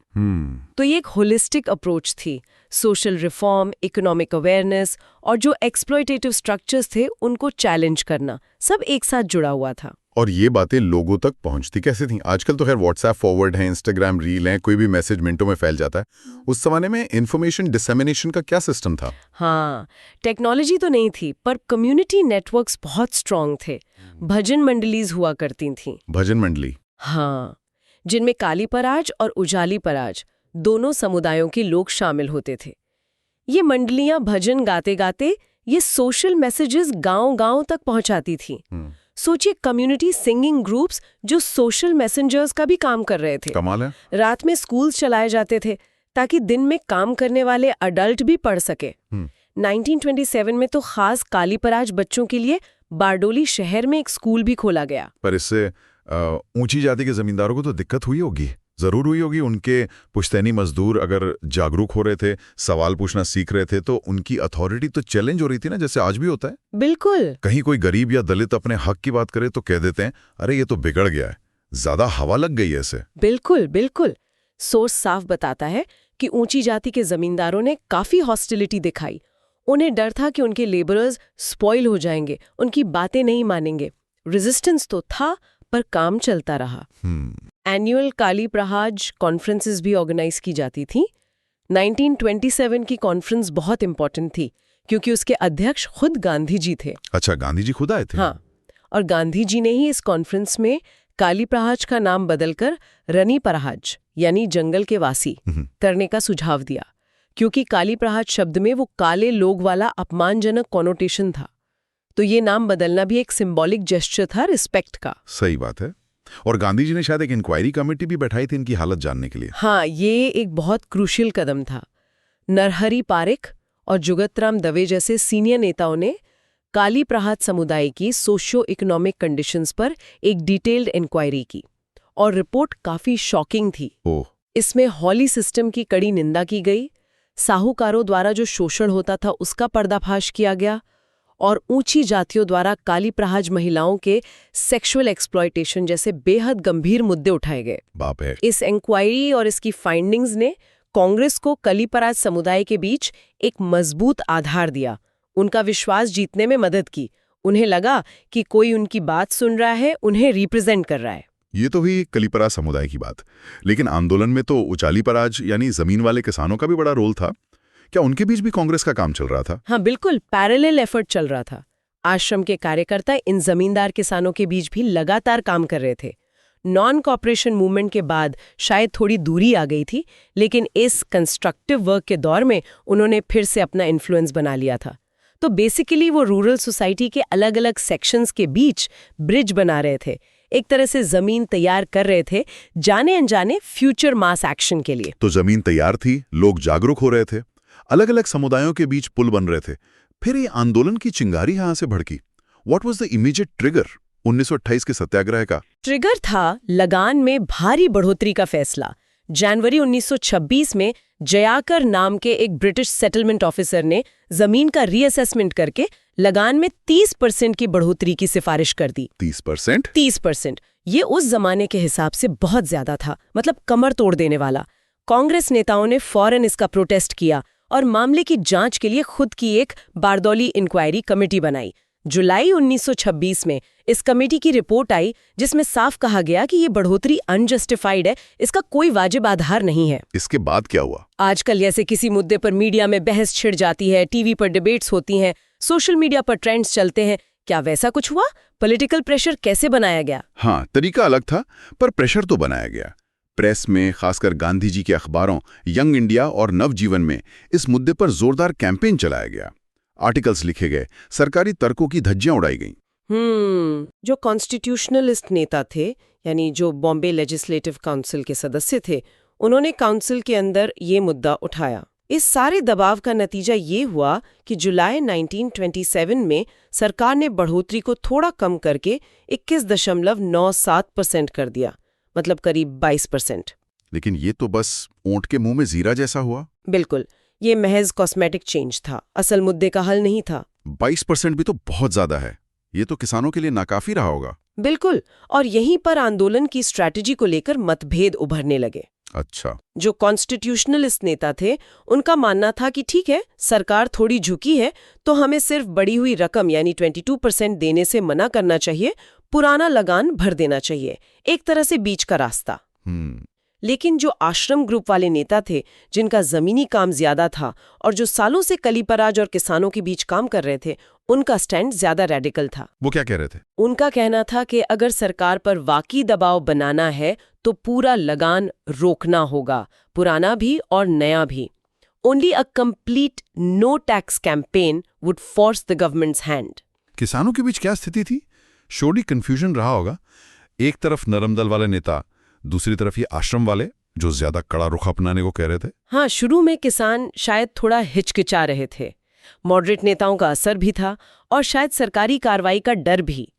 तो ये एक होलिस्टिक अप्रोच थी। सोशल रिफॉर्म, इकोनॉमिक अवेयरनेस और जो एक्सप्लॉयटेटिव स्ट्रक्चर्स थे उनको चैलेंज करना, सब एक साथ जुड़ा हुआ था। और ये बातें लोगों तक पहुंचती कैसे थीं? आजकल तो खैर व्हाट्सएप फॉरवर्ड है, इंस्टाग्राम रील है, कोई भी मैसेज मिनटों में फैल जाता है। उस जमाने में इन्फॉर्मेशन डिसेमिनेशन का क्या सिस्टम था? हाँ, टेक्नोलॉजी तो नहीं थी, पर कम्युनिटी नेटवर्क्स बहुत स्ट्रांग थे। भजन मंडलीज हुआ करती थीं। भजन मंडली? हाँ, जिनमें काली पराज और उजाली पराज दोनों समुदायों के लोग शामिल होते थे। ये मंडलियां भजन गाते गाते ये सोशल मैसेजेस गांव-गांव तक पहुंचाती थीं। सोचिए, कम्युनिटी सिंगिंग ग्रुप्स जो सोशल मैसेंजर्स का भी काम कर रहे थे। कमाल है। रात में स्कूल्स चलाए जाते थे ताकि दिन में काम करने वाले अडल्ट भी पढ़ सके। 1927 में तो खास काली पराज बच्चों के लिए बारडोली शहर में एक स्कूल भी खोला गया। पर इससे ऊंची जाति के जमींदारों को तो दिक्कत हुई होगी, जरूर हुई होगी। उनके पुश्तैनी मजदूर अगर जागरूक हो रहे थे, सवाल पूछना सीख रहे थे, तो उनकी अथॉरिटी तो चैलेंज हो रही थी ना, जैसे आज भी होता है। बिल्कुल। कहीं कोई गरीब या दलित अपने हक की बात करे तो कह देते हैं, अरे ये तो बिगड़ गया है, ज्यादा हवा लग गई है इसे। बिल्कुल बिल्कुल। सोर्स साफ बताता है कि ऊंची जाति के जमींदारों ने काफी हॉस्टिलिटी दिखाई। उन्हें डर था कि उनके लेबरर्स स्पॉइल हो जाएंगे, उनकी बातें नहीं मानेंगे। रेजिस्टेंस तो था, पर काम चलता रहा। एनुअल काली पराज कॉन्फ्रेंसेस भी ऑर्गेनाइज की जाती थी। 1927 की कॉन्फ्रेंस बहुत इंपॉर्टेंट थी क्योंकि उसके अध्यक्ष खुद गांधी जी थे। अच्छा, गांधी जी खुद आए थे? हाँ, और गांधी जी ने ही इस कॉन्फ्रेंस में काली प्रहाज का नाम बदलकर रनी प्रहाज यानी जंगल के वासी करने का सुझाव दिया, क्योंकि काली प्रहाज शब्द में वो काले लोग वाला अपमानजनक कॉनोटेशन था। तो ये नाम बदलना भी एक सिंबॉलिक जेस्चर था रिस्पेक्ट का। सही बात है। और गांधी जी ने शायद एक इंक्वायरी कमेटी भी बैठाई थी इनकी हालत जानने के लिए। हाँ, ये एक बहुत क्रूशियल कदम था। नरहरि पारिख और जुगतराम दवे जैसे सीनियर नेताओं ने काली प्रहाज समुदाय की सोशियो इकोनॉमिक कंडीशंस पर एक डिटेल्ड इंक्वायरी की और रिपोर्ट काफी शॉकिंग थी। इसमें हॉली सिस्टम की कड़ी निंदा की गई, साहूकारों द्वारा जो शोषण होता था उसका पर्दाफाश किया गया और ऊंची जातियों द्वारा काली प्रहाज महिलाओं के सेक्सुअल एक्सप्लॉयटेशन जैसे बेहद गंभीर मुद्दे उठाए गए। बाप है। इस इंक्वायरी और इसकी फाइंडिंग्स ने कांग्रेस को काली प्रहाज समुदाय के बीच एक मजबूत आधार दिया, उनका विश्वास जीतने में मदद की। उन्हें लगा कि कोई उनकी बात सुन रहा है, उन्हें रिप्रेजेंट कर रहा है। ये तो हुई काली प्रहाज समुदाय की बात, लेकिन आंदोलन में तो उचाली प्रहाज यानी जमीन वाले किसानों का भी बड़ा रोल था। क्या उनके बीच भी कांग्रेस का काम चल रहा था? हाँ, बिल्कुल पैरेलल एफर्ट चल रहा था। आश्रम के कार्यकर्ता इन जमींदार किसानों के बीच भी लगातार काम कर रहे थे। नॉन कॉपरेशन मूवमेंट के बाद शायद थोड़ी दूरी आ गई थी, लेकिन इस कंस्ट्रक्टिव वर्क के दौर में उन्होंने फिर से अपना इन्फ्लुएंस बना लिया था। तो बेसिकली वो रूरल सोसाइटी के अलग अलग सेक्शंस के बीच ब्रिज बना रहे थे, एक तरह से जमीन तैयार कर रहे थे जाने अनजाने फ्यूचर मास एक्शन के लिए। तो जमीन तैयार थी, लोग जागरूक हो रहे थे, अलग अलग समुदायों के बीच पुल बन रहे थे। फिर ये आंदोलन की चिंगारी यहां से भड़की। What was the immediate trigger? 1928 के सत्याग्रह का ट्रिगर था लगान में भारी बढ़ोतरी का फैसला। जनवरी 1926 में जयाकर नाम के एक ब्रिटिश सेटलमेंट ऑफिसर ने जमीन का रीअसेसमेंट करके लगान में 30% की बढ़ोतरी की सिफारिश कर दी। 30%? 30%। ये उस जमाने के हिसाब से बहुत ज्यादा था, मतलब कमर तोड़ देने वाला। कांग्रेस नेताओं ने फौरन इसका प्रोटेस्ट किया और मामले की जांच के लिए खुद की एक बारदौली इंक्वायरी कमेटी बनाई। जुलाई 1926 में इस कमेटी की रिपोर्ट आई, जिसमें साफ कहा गया कि ये बढ़ोतरी अनजस्टिफाइड है, इसका कोई वाजिब आधार नहीं है। इसके बाद क्या हुआ? आजकल जैसे किसी मुद्दे पर मीडिया में बहस छिड़ जाती है, टीवी पर डिबेट्स होती हैं, सोशल मीडिया पर ट्रेंड्स चलते हैं, क्या वैसा कुछ हुआ? पॉलिटिकल प्रेशर कैसे बनाया गया? हाँ, तरीका अलग था, पर प्रेशर तो बनाया गया। प्रेस में, खासकर गांधी जी के अखबारों यंग इंडिया और नवजीवन में इस मुद्दे पर जोरदार कैंपेन चलाया गया। आर्टिकल्स लिखे गए, सरकारी तर्कों की धज्जियां उड़ाई गईं। जो कॉन्स्टिट्यूशनलिस्ट नेता थे, यानी जो बॉम्बे लेजिस्लेटिव काउंसिल के सदस्य थे, उन्होंने काउंसिल के अंदर ये मुद्दा उठाया। इस सारे दबाव का नतीजा ये हुआ कि जुलाई 1927 में सरकार ने बढ़ोतरी को थोड़ा कम करके 21.97% कर दिया, मतलब करीब 22%। लेकिन ये तो बस ऊंट के मुंह में जीरा जैसा हुआ। बिल्कुल, ये महज कॉस्मेटिक चेंज था, असल मुद्दे का हल नहीं था। 22% भी तो बहुत ज्यादा है। ये तो किसानों के लिए नाकाफी रहा होगा। बिल्कुल, और यहीं पर आंदोलन की स्ट्रैटेजी को लेकर मतभेद उभरने लगे। अच्छा। जो कॉन्स्टिट्यूशनलिस्ट नेता थे, उनका मानना था कि ठीक है, सरकार थोड़ी झुकी है तो हमें सिर्फ बढ़ी हुई रकम यानी 22% देने से मना करना चाहिए, पुराना लगान भर देना चाहिए, एक तरह से बीच का रास्ता। लेकिन जो आश्रम ग्रुप वाले नेता थे, जिनका जमीनी काम ज्यादा था और जो सालों से काली प्रहाज और किसानों के बीच काम कर रहे थे, उनका स्टैंड ज्यादा रेडिकल था। वो क्या कह रहे थे? उनका कहना था कि अगर सरकार पर वाकई दबाव बनाना है तो पूरा लगान रोकना होगा, पुराना भी और नया भी। Only a complete no tax campaign would force the government's hand. किसानों के बीच क्या स्थिति थी? शोरी कंफ्यूजन रहा होगा। एक तरफ नरम दल वाले नेता, दूसरी तरफ ये आश्रम वाले जो ज्यादा कड़ा रुख अपनाने को कह रहे थे। हाँ, शुरू में किसान शायद थोड़ा हिचकिचा रहे थे। मॉडरेट नेताओं का असर भी था और शायद सरकारी कार्रवाई का डर भी।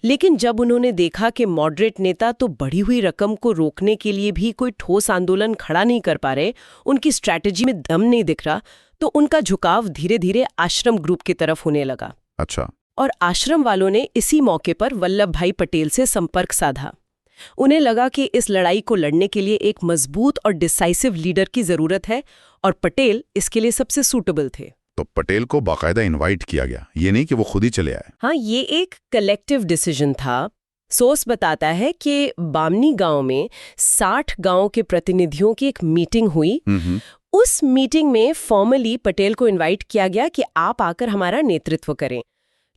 लेकिन जब उन्होंने देखा कि मॉडरेट नेता तो बढ़ी हुई रकम को रोकने के लिए भी कोई ठोस आंदोलन खड़ा नहीं कर पा रहे, उनकी स्ट्रैटेजी में दम नहीं दिख रहा, तो उनका झुकाव धीरे धीरे आश्रम ग्रुप की तरफ होने लगा। अच्छा। और आश्रम वालों ने इसी मौके पर वल्लभ भाई पटेल से संपर्क साधा। उन्हें लगा कि इस लड़ाई को लड़ने के लिए एक मजबूत और डिसाइसिव लीडर की जरूरत है और पटेल इसके लिए सबसे सूटेबल थे। तो पटेल को बाकायदा इनवाइट किया गया, ये नहीं कि वो खुद ही चले आए। हाँ, ये एक कलेक्टिव डिसीजन था। सोर्स बताता है कि बामनी गांव में 60 गांव के प्रतिनिधियों की एक मीटिंग हुई। उस मीटिंग में फॉर्मली पटेल को इनवाइट किया गया कि आप आकर हमारा नेतृत्व करें।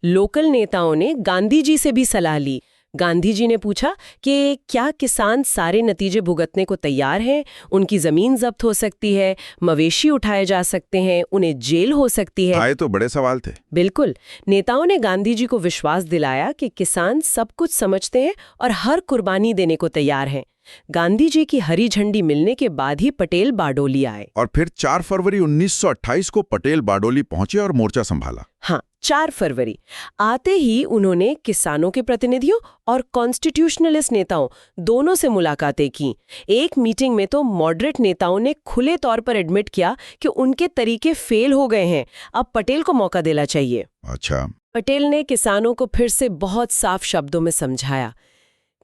लोकल नेताओं ने गांधी जी से भी सलाह ली। गांधी जी ने पूछा कि क्या किसान सारे नतीजे भुगतने को तैयार हैं? उनकी जमीन जब्त हो सकती है, मवेशी उठाए जा सकते हैं, उन्हें जेल हो सकती है। आए तो बड़े सवाल थे। बिल्कुल। नेताओं ने गांधी जी को विश्वास दिलाया कि किसान सब कुछ समझते हैं और हर कुर्बानी देने को तैयार हैं। गांधी जी की हरी झंडी मिलने के बाद ही पटेल बारडोली आए। और फिर 4 फरवरी 1928 को पटेल बारडोली पहुंचे और मोर्चा संभाला। हाँ, 4 फरवरी। आते ही उन्होंने किसानों के प्रतिनिधियों और कॉन्स्टिट्यूशनलिस्ट नेताओं दोनों से मुलाकातें की। एक मीटिंग में तो मॉडरेट नेताओं ने खुले तौर पर एडमिट किया कि उनके तरीके फेल हो गए हैं, अब पटेल को मौका देना चाहिए। अच्छा। पटेल ने किसानों को फिर से बहुत साफ शब्दों में समझाया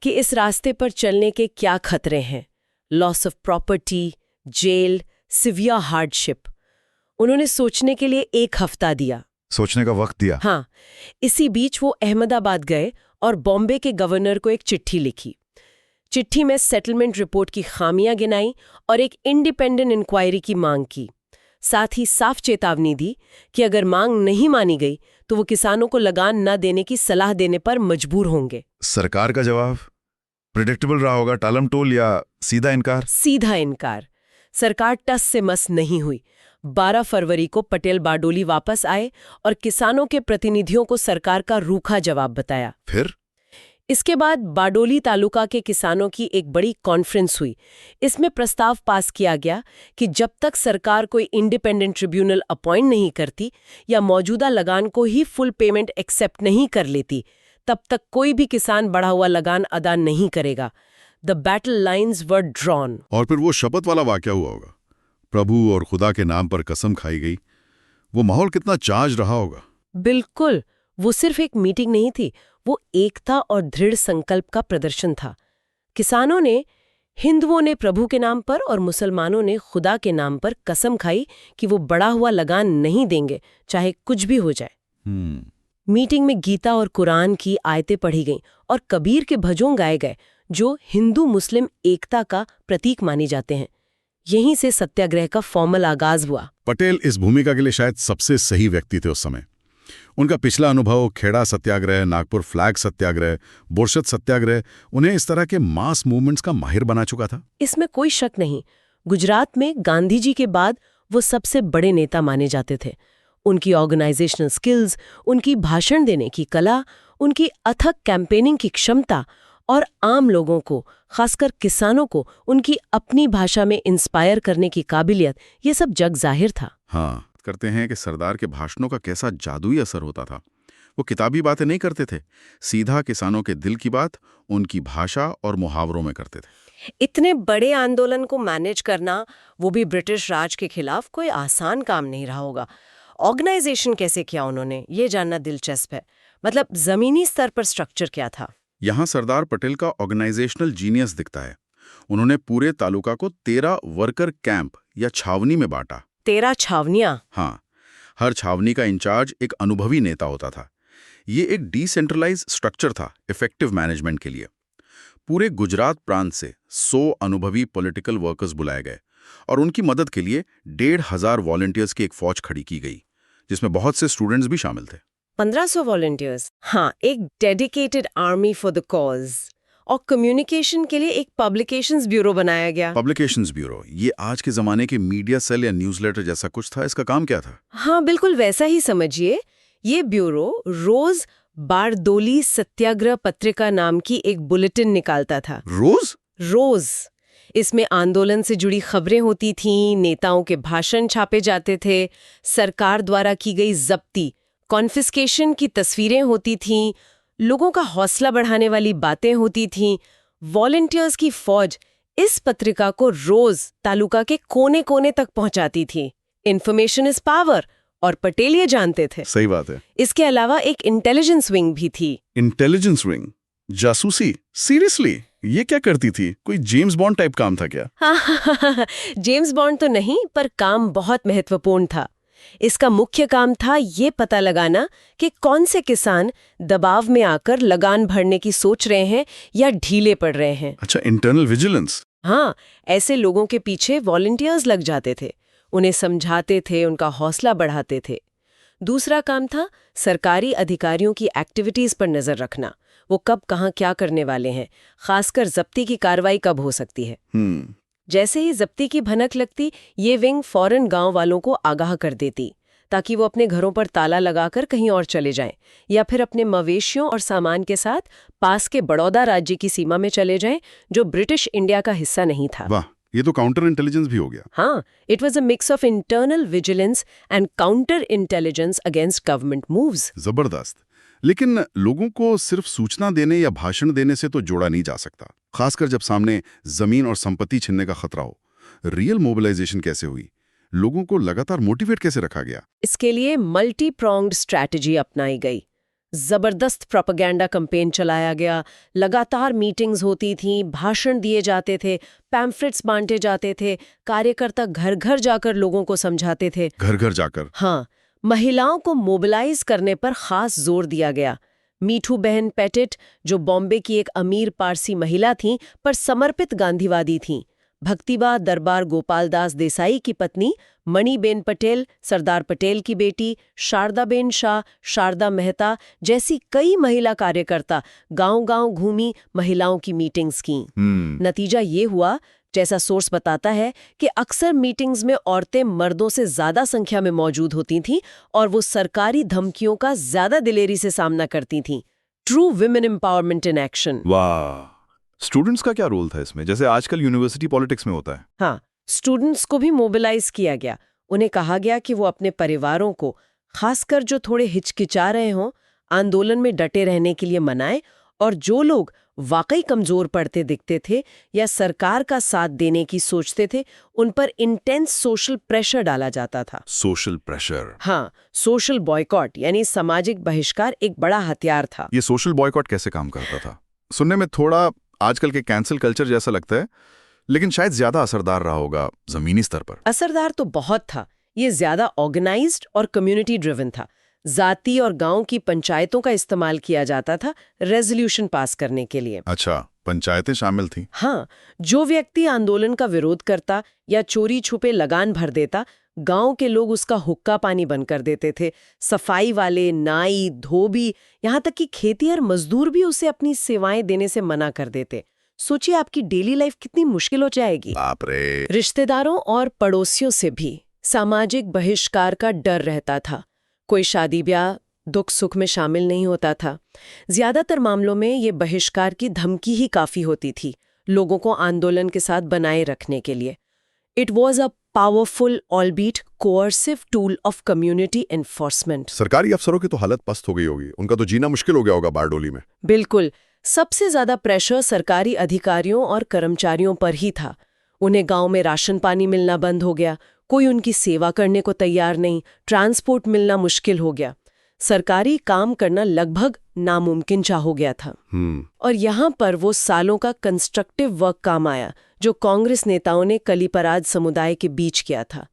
कि इस रास्ते पर चलने के क्या खतरे हैं। Loss of property, jail, severe hardship. उन्होंने सोचने के लिए 1 हफ्ता दिया। सोचने का वक्त दिया। हाँ। इसी बीच वो अहमदाबाद गए और बॉम्बे के गवर्नर को एक चिट्ठी लिखी। चिट्ठी में सेटलमेंट रिपोर्ट की खामियां गिनाई और एक इंडिपेंडेंट इंक्वायरी की मांग की। साथ ही साफ चेतावनी दी कि अगर मांग नहीं मानी गई तो वो किसानों को लगान न देने की सलाह देने पर मजबूर होंगे। सरकार का जवाब प्रेडिक्टेबल रहा होगा, टालमटोल या सीधा इनकार? सीधा इनकार। सरकार टस से मस नहीं हुई। 12 फरवरी को पटेल बारडोली वापस आए और किसानों के प्रतिनिधियों को सरकार का रूखा जवाब बताया। फिर इसके बाद बारडोली तालुका के किसानों की एक बड़ी कॉन्फ्रेंस हुई। इसमें प्रस्ताव पास किया गया कि जब तक सरकार कोई इंडिपेंडेंट ट्रिब्यूनल अपॉइंट नहीं करती या मौजूदा लगान को ही फुल पेमेंट एक्सेप्ट नहीं कर लेती, तब तक कोई भी किसान बढ़ा हुआ लगान अदा नहीं करेगा। The battle lines were drawn. और फिर वो शपथ वाला वाकया हुआ होगा, प्रभु और खुदा के नाम पर कसम खाई गई। वो माहौल कितना चार्ज रहा होगा। बिल्कुल। वो सिर्फ एक मीटिंग नहीं थी, वो एकता और दृढ़ संकल्प का प्रदर्शन था। किसानों ने, हिंदुओं ने प्रभु के नाम पर और मुसलमानों ने खुदा के नाम पर कसम खाई कि वो बढ़ा हुआ लगान नहीं देंगे, चाहे कुछ भी हो जाए। मीटिंग में गीता और कुरान की आयतें पढ़ी गईं और कबीर के भजन गाए गए, जो हिंदू मुस्लिम एकता का प्रतीक माने जाते हैं। यहीं से सत्याग्रह का फॉर्मल आगाज हुआ। पटेल इस भूमिका के लिए शायद सबसे सही व्यक्ति थे उस समय। उनका पिछला अनुभव, खेड़ा सत्याग्रह, नागपुर फ्लैग सत्याग्रह, बोरसद सत्याग्रह, उन्हें इस तरह के मास मूवमेंट्स का माहिर बना चुका था। इसमें कोई शक नहीं। गुजरात में गांधी जी के बाद वो सबसे बड़े नेता माने जाते थे। उनकी ऑर्गेनाइजेशनल स्किल्स, उनकी भाषण देने की कला, उनकी अथक कैंपेनिंग की क्षमता और आम लोगों को, खासकर किसानों को, उनकी अपनी भाषा में इंस्पायर करने की काबिलियत, ये सब जग जाहिर था। हाँ, करते हैं कि सरदार के भाषणों का कैसा जादुई असर होता था। वो किताबी बातें नहीं करते थे, सीधा किसानों के दिल की बात उनकी भाषा और मुहावरों में करते थे। इतने बड़े आंदोलन को मैनेज करना, वो भी ब्रिटिश राज के खिलाफ, कोई आसान काम नहीं रहा होगा। ऑर्गेनाइजेशन कैसे किया उन्होंने, ये जानना दिलचस्प है। मतलब जमीनी स्तर पर स्ट्रक्चर क्या था? यहाँ सरदार पटेल का ऑर्गेनाइजेशनल जीनियस दिखता है। उन्होंने पूरे तालुका को 13 वर्कर कैंप या छावनी में बांटा। 13 छावनियां? हाँ, हर छावनी का इंचार्ज एक अनुभवी नेता होता था। ये एक डिसेंट्रलाइज स्ट्रक्चर था इफेक्टिव मैनेजमेंट के लिए। पूरे गुजरात प्रांत से 100 अनुभवी पॉलिटिकल वर्कर्स बुलाए गए और उनकी मदद के लिए 1,500 वॉलंटियर्स की एक फौज खड़ी की गई, जिसमें बहुत से स्टूडेंट्स भी शामिल थे। 1500 वॉलंटियर्स। हाँ, एक dedicated army for the cause. और कम्युनिकेशन के लिए एक पब्लिकेशंस ब्यूरो बनाया गया। पब्लिकेशंस ब्यूरो, ये आज के जमाने के मीडिया सेल या न्यूज़लेटर जैसा कुछ था। इसका काम क्या था? हाँ, बिल्कुल वैसा ही समझिए। ये ब्यूरो रोज बारडोली सत्याग्रह पत्रिका नाम की एक बुलेटिन निकालता था। रोज। इसमें आंदोलन से जुड़ी खबरें होती थीं, नेताओं के भाषण छापे जाते थे, सरकार द्वारा की गई जब्ती, कॉन्फिस्केशन की तस्वीरें होती थीं, लोगों का हौसला बढ़ाने वाली बातें होती थीं। वॉलंटियर्स की फौज इस पत्रिका को रोज तालुका के कोने कोने तक पहुंचाती थी। इन्फॉर्मेशन इज पावर, और पटेल ये जानते थे। सही बात है। इसके अलावा एक इंटेलिजेंस विंग भी थी। Intelligence wing? जासूसी? सीरियसली? ये क्या करती थी? कोई जेम्स बॉन्ड टाइप काम था क्या? हाँ, जेम्स बॉन्ड तो नहीं, पर काम बहुत महत्वपूर्ण था। इसका मुख्य काम था ये पता लगाना कि कौन से किसान दबाव में आकर लगान भरने की सोच रहे हैं या ढीले पड़ रहे हैं। अच्छा, इंटरनल विजिलेंस। हाँ, ऐसे लोगों के पीछे वॉलंटियर्स लग जाते थे, उन्हें समझाते थे, उनका हौसला बढ़ाते थे। दूसरा काम था सरकारी अधिकारियों की एक्टिविटीज पर नजर रखना। वो कब कहाँ क्या करने वाले हैं, खासकर जब्ती की कार्रवाई कब हो सकती है। जैसे ही जब्ती की भनक लगती, ये विंग फौरन गांव वालों को आगाह कर देती, ताकि वो अपने घरों पर ताला लगाकर कहीं और चले जाएं, या फिर अपने मवेशियों और सामान के साथ पास के बड़ौदा राज्य की सीमा में चले जाएं, जो ब्रिटिश इंडिया का हिस्सा नहीं था। वाह, ये तो काउंटर इंटेलिजेंस भी हो गया। हाँ, it was a mix of internal vigilance and counter intelligence against government moves. जबरदस्त। लेकिन लोगों को सिर्फ सूचना देने या भाषण देने से तो जोड़ा नहीं जा सकता, खासकर जब सामने जमीन और संपत्ति छीनने का खतरा हो। रियल मोबिलाइजेशन कैसे हुई? लोगों को लगातार मोटिवेट कैसे रखा गया? इसके लिए मल्टी प्रोंग्ड स्ट्रैटेजी अपनाई गई। जबरदस्त प्रोपेगेंडा कैंपेन चलाया गया, लगातार मीटिंग्स होती थीं, भाषण दिए जाते थे, पैम्फलेट्स बांटे जाते थे, कार्यकर्ता घर घर जाकर लोगों को समझाते थे। घर घर जाकर? हाँ, महिलाओं को मोबिलाइज करने पर खास जोर दिया गया। मीठू बहन पेटिट, जो बॉम्बे की एक अमीर पारसी महिला थीं पर समर्पित गांधीवादी थीं, भक्तिबा दरबार गोपालदास देसाई की पत्नी मणिबेन पटेल, सरदार पटेल की बेटी शारदाबेन शाह, शारदा मेहता जैसी कई महिला कार्यकर्ता गांव-गांव घूमी, महिलाओं की मीटिंग्स की। नतीजा ये हुआ, जैसा सोर्स बताता है, कि अक्सर मीटिंग्स में औरतें मर्दों से ज्यादा संख्या में मौजूद होती थीं और वो सरकारी धमकियों का ज्यादा दिलेरी से सामना करती थीं। True women empowerment in action. वाह! स्टूडेंट्स का क्या रोल था इसमें, जैसे आजकल यूनिवर्सिटी पॉलिटिक्स में होता है? हाँ, स्टूडेंट्स को भी मोबिलाइज किया गया। उन्हें कहा गया कि वो अपने परिवारों को, खासकर जो थोड़े हिचकिचा रहे हों, आंदोलन में डटे रहने के लिए मनाएं, और जो लोग वाकई कमजोर पड़ते दिखते थे या सरकार का साथ देने की सोचते थे, उन पर इंटेंस सोशल प्रेशर डाला जाता था। Social pressure? हाँ, सोशल बॉयकॉट यानी सामाजिक बहिष्कार एक बड़ा हथियार था। ये सोशल बॉयकॉट कैसे काम करता था? सुनने में थोड़ा आजकल के कैंसिल कल्चर जैसा लगता है, लेकिन शायद ज्यादा असरदार रहा होगा जमीनी स्तर पर। असरदार तो बहुत था। ये ज्यादा ऑर्गेनाइज्ड और कम्युनिटी ड्रिवन था। जाति और गांव की पंचायतों का इस्तेमाल किया जाता था रेजोल्यूशन पास करने के लिए। अच्छा, पंचायतें शामिल थीं? हाँ, जो व्यक्ति आंदोलन का विरोध करता या चोरी छुपे लगान भर देता, गांव के लोग उसका हुक्का पानी बंद कर देते थे। सफाई वाले, नाई, धोबी, यहाँ तक कि खेती और मजदूर भी उसे अपनी सेवाएं देने से मना कर देते। सोचिए, आपकी डेली लाइफ कितनी मुश्किल हो जाएगी। बाप रे! रिश्तेदारों और पड़ोसियों से भी सामाजिक बहिष्कार का डर रहता था। कोई शादी ब्याह, दुख सुख में शामिल नहीं होता था। ज्यादातर मामलों में ये बहिष्कार की धमकी ही काफी होती थी, लोगों को आंदोलन के साथ बनाए रखने के लिए। It was a powerful albeit coercive tool of community enforcement. सरकारी अफसरों की तो हालत पस्त हो गई होगी, उनका तो जीना मुश्किल हो गया होगा बारडोली में। बिल्कुल, सबसे ज्यादा प्रेशर सरकारी अधिकारियों और कर्मचारियों पर ही था। उन्हें गांव में राशन पानी मिलना बंद हो गया, कोई उनकी सेवा करने को तैयार नहीं, ट्रांसपोर्ट मिलना मुश्किल हो गया, सरकारी काम करना लगभग नामुमकिन सा हो गया था। और यहाँ पर वो सालों का कंस्ट्रक्टिव वर्क काम आया, जो कांग्रेस नेताओं ने कलीपराज समुदाय के बीच किया था।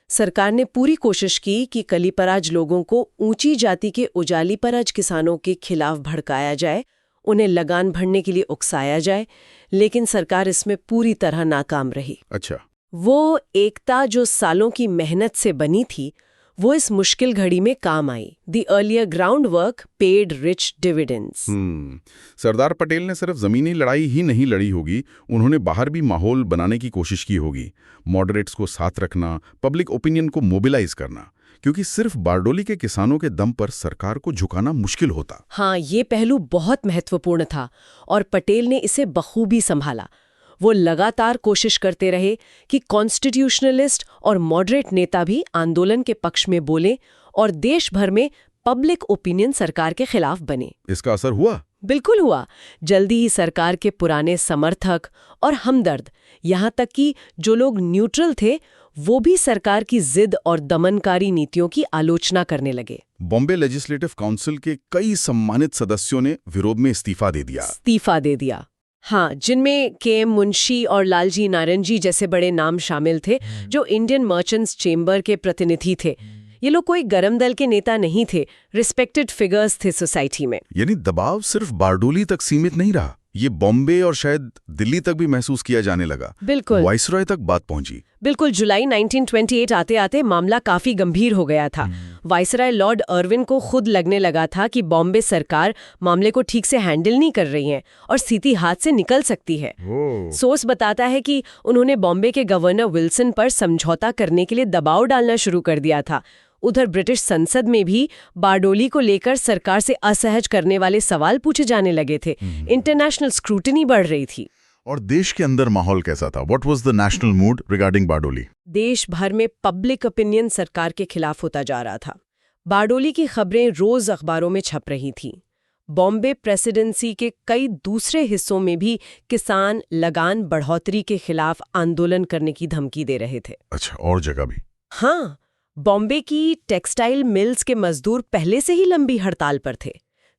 सरकार ने पूरी कोशिश की कि कलीपराज लोगों को ऊंची जाति के उजालीपराज किसानों के खिलाफ भड़काया जाए, उन्हें लगान भरने के लिए उकसाया जाए, लेकिन सरकार इसमें पूरी तरह नाकाम रही। अच्छा, वो एकता जो सालों की मेहनत से बनी थी, वो इस मुश्किल घड़ी में काम आई। The earlier ground work paid rich dividends. Sardar Patel ने सिर्फ जमीनी लड़ाई ही नहीं लड़ी होगी, उन्होंने बाहर भी माहौल बनाने की कोशिश की होगी। मॉडरेट्स को साथ रखना, पब्लिक ओपिनियन को मोबिलाइज करना, क्योंकि सिर्फ बारडोली के किसानों के दम पर सरकार को झुकाना मुश्किल होता। हाँ, ये पहलू बहुत महत्वपूर्ण था और पटेल ने इसे बखूबी संभाला। वो लगातार कोशिश करते रहे कि कॉन्स्टिट्यूशनलिस्ट और मॉडरेट नेता भी आंदोलन के पक्ष में बोले और देश भर में पब्लिक ओपिनियन सरकार के खिलाफ बने। इसका असर हुआ? बिल्कुल हुआ। जल्दी ही सरकार के पुराने समर्थक और हमदर्द, यहाँ तक कि जो लोग न्यूट्रल थे, वो भी सरकार की जिद और दमनकारी नीतियों की आलोचना करने लगे। बॉम्बे लेजिस्लेटिव काउंसिल के कई सम्मानित सदस्यों ने विरोध में इस्तीफा दे दिया। हाँ, जिनमें के.एम. मुंशी और लालजी नारंगी जैसे बड़े नाम शामिल थे, जो इंडियन मर्चेंट्स चेंबर के प्रतिनिधि थे। ये लोग कोई गरम दल के नेता नहीं थे, रिस्पेक्टेड फिगर्स थे सोसाइटी में। यानी दबाव सिर्फ बारडोली तक सीमित नहीं रहा, ये बॉम्बे और शायद दिल्ली तक भी महसूस किया जाने लगा। बिल्कुल, वाइसरॉय तक बात पहुंची। बिल्कुल, जुलाई 1928 आते आते मामला काफी गंभीर हो गया था। वाइसरॉय लॉर्ड अर्विन को खुद लगने लगा था कि बॉम्बे सरकार मामले को ठीक से हैंडल नहीं कर रही है और स्थिति हाथ से निकल सकती है। सोर्स बताता है कि उन्होंने बॉम्बे के गवर्नर विल्सन पर समझौता करने के लिए दबाव डालना शुरू कर दिया था। उधर ब्रिटिश संसद में भी बारडोली को लेकर सरकार से असहज करने वाले सवाल पूछे जाने लगे थे। इंटरनेशनल स्क्रूटनी बढ़ रही थी। और देश के अंदर माहौल कैसा था? What was the national mood regarding Bardoli? देश भर में पब्लिक ओपिनियन सरकार के खिलाफ होता जा रहा था। बारडोली की खबरें रोज अखबारों में छप रही थीं। बॉम्बे प्रेसिडेंसी के कई दूसरे हिस्सों में भी किसान लगान बढ़ोतरी के खिलाफ आंदोलन करने की धमकी दे रहे थे। अच्छा, और जगह भी? हाँ, बॉम्बे की टेक्सटाइल मिल्स के मजदूर पहले से ही लंबी हड़ताल पर थे।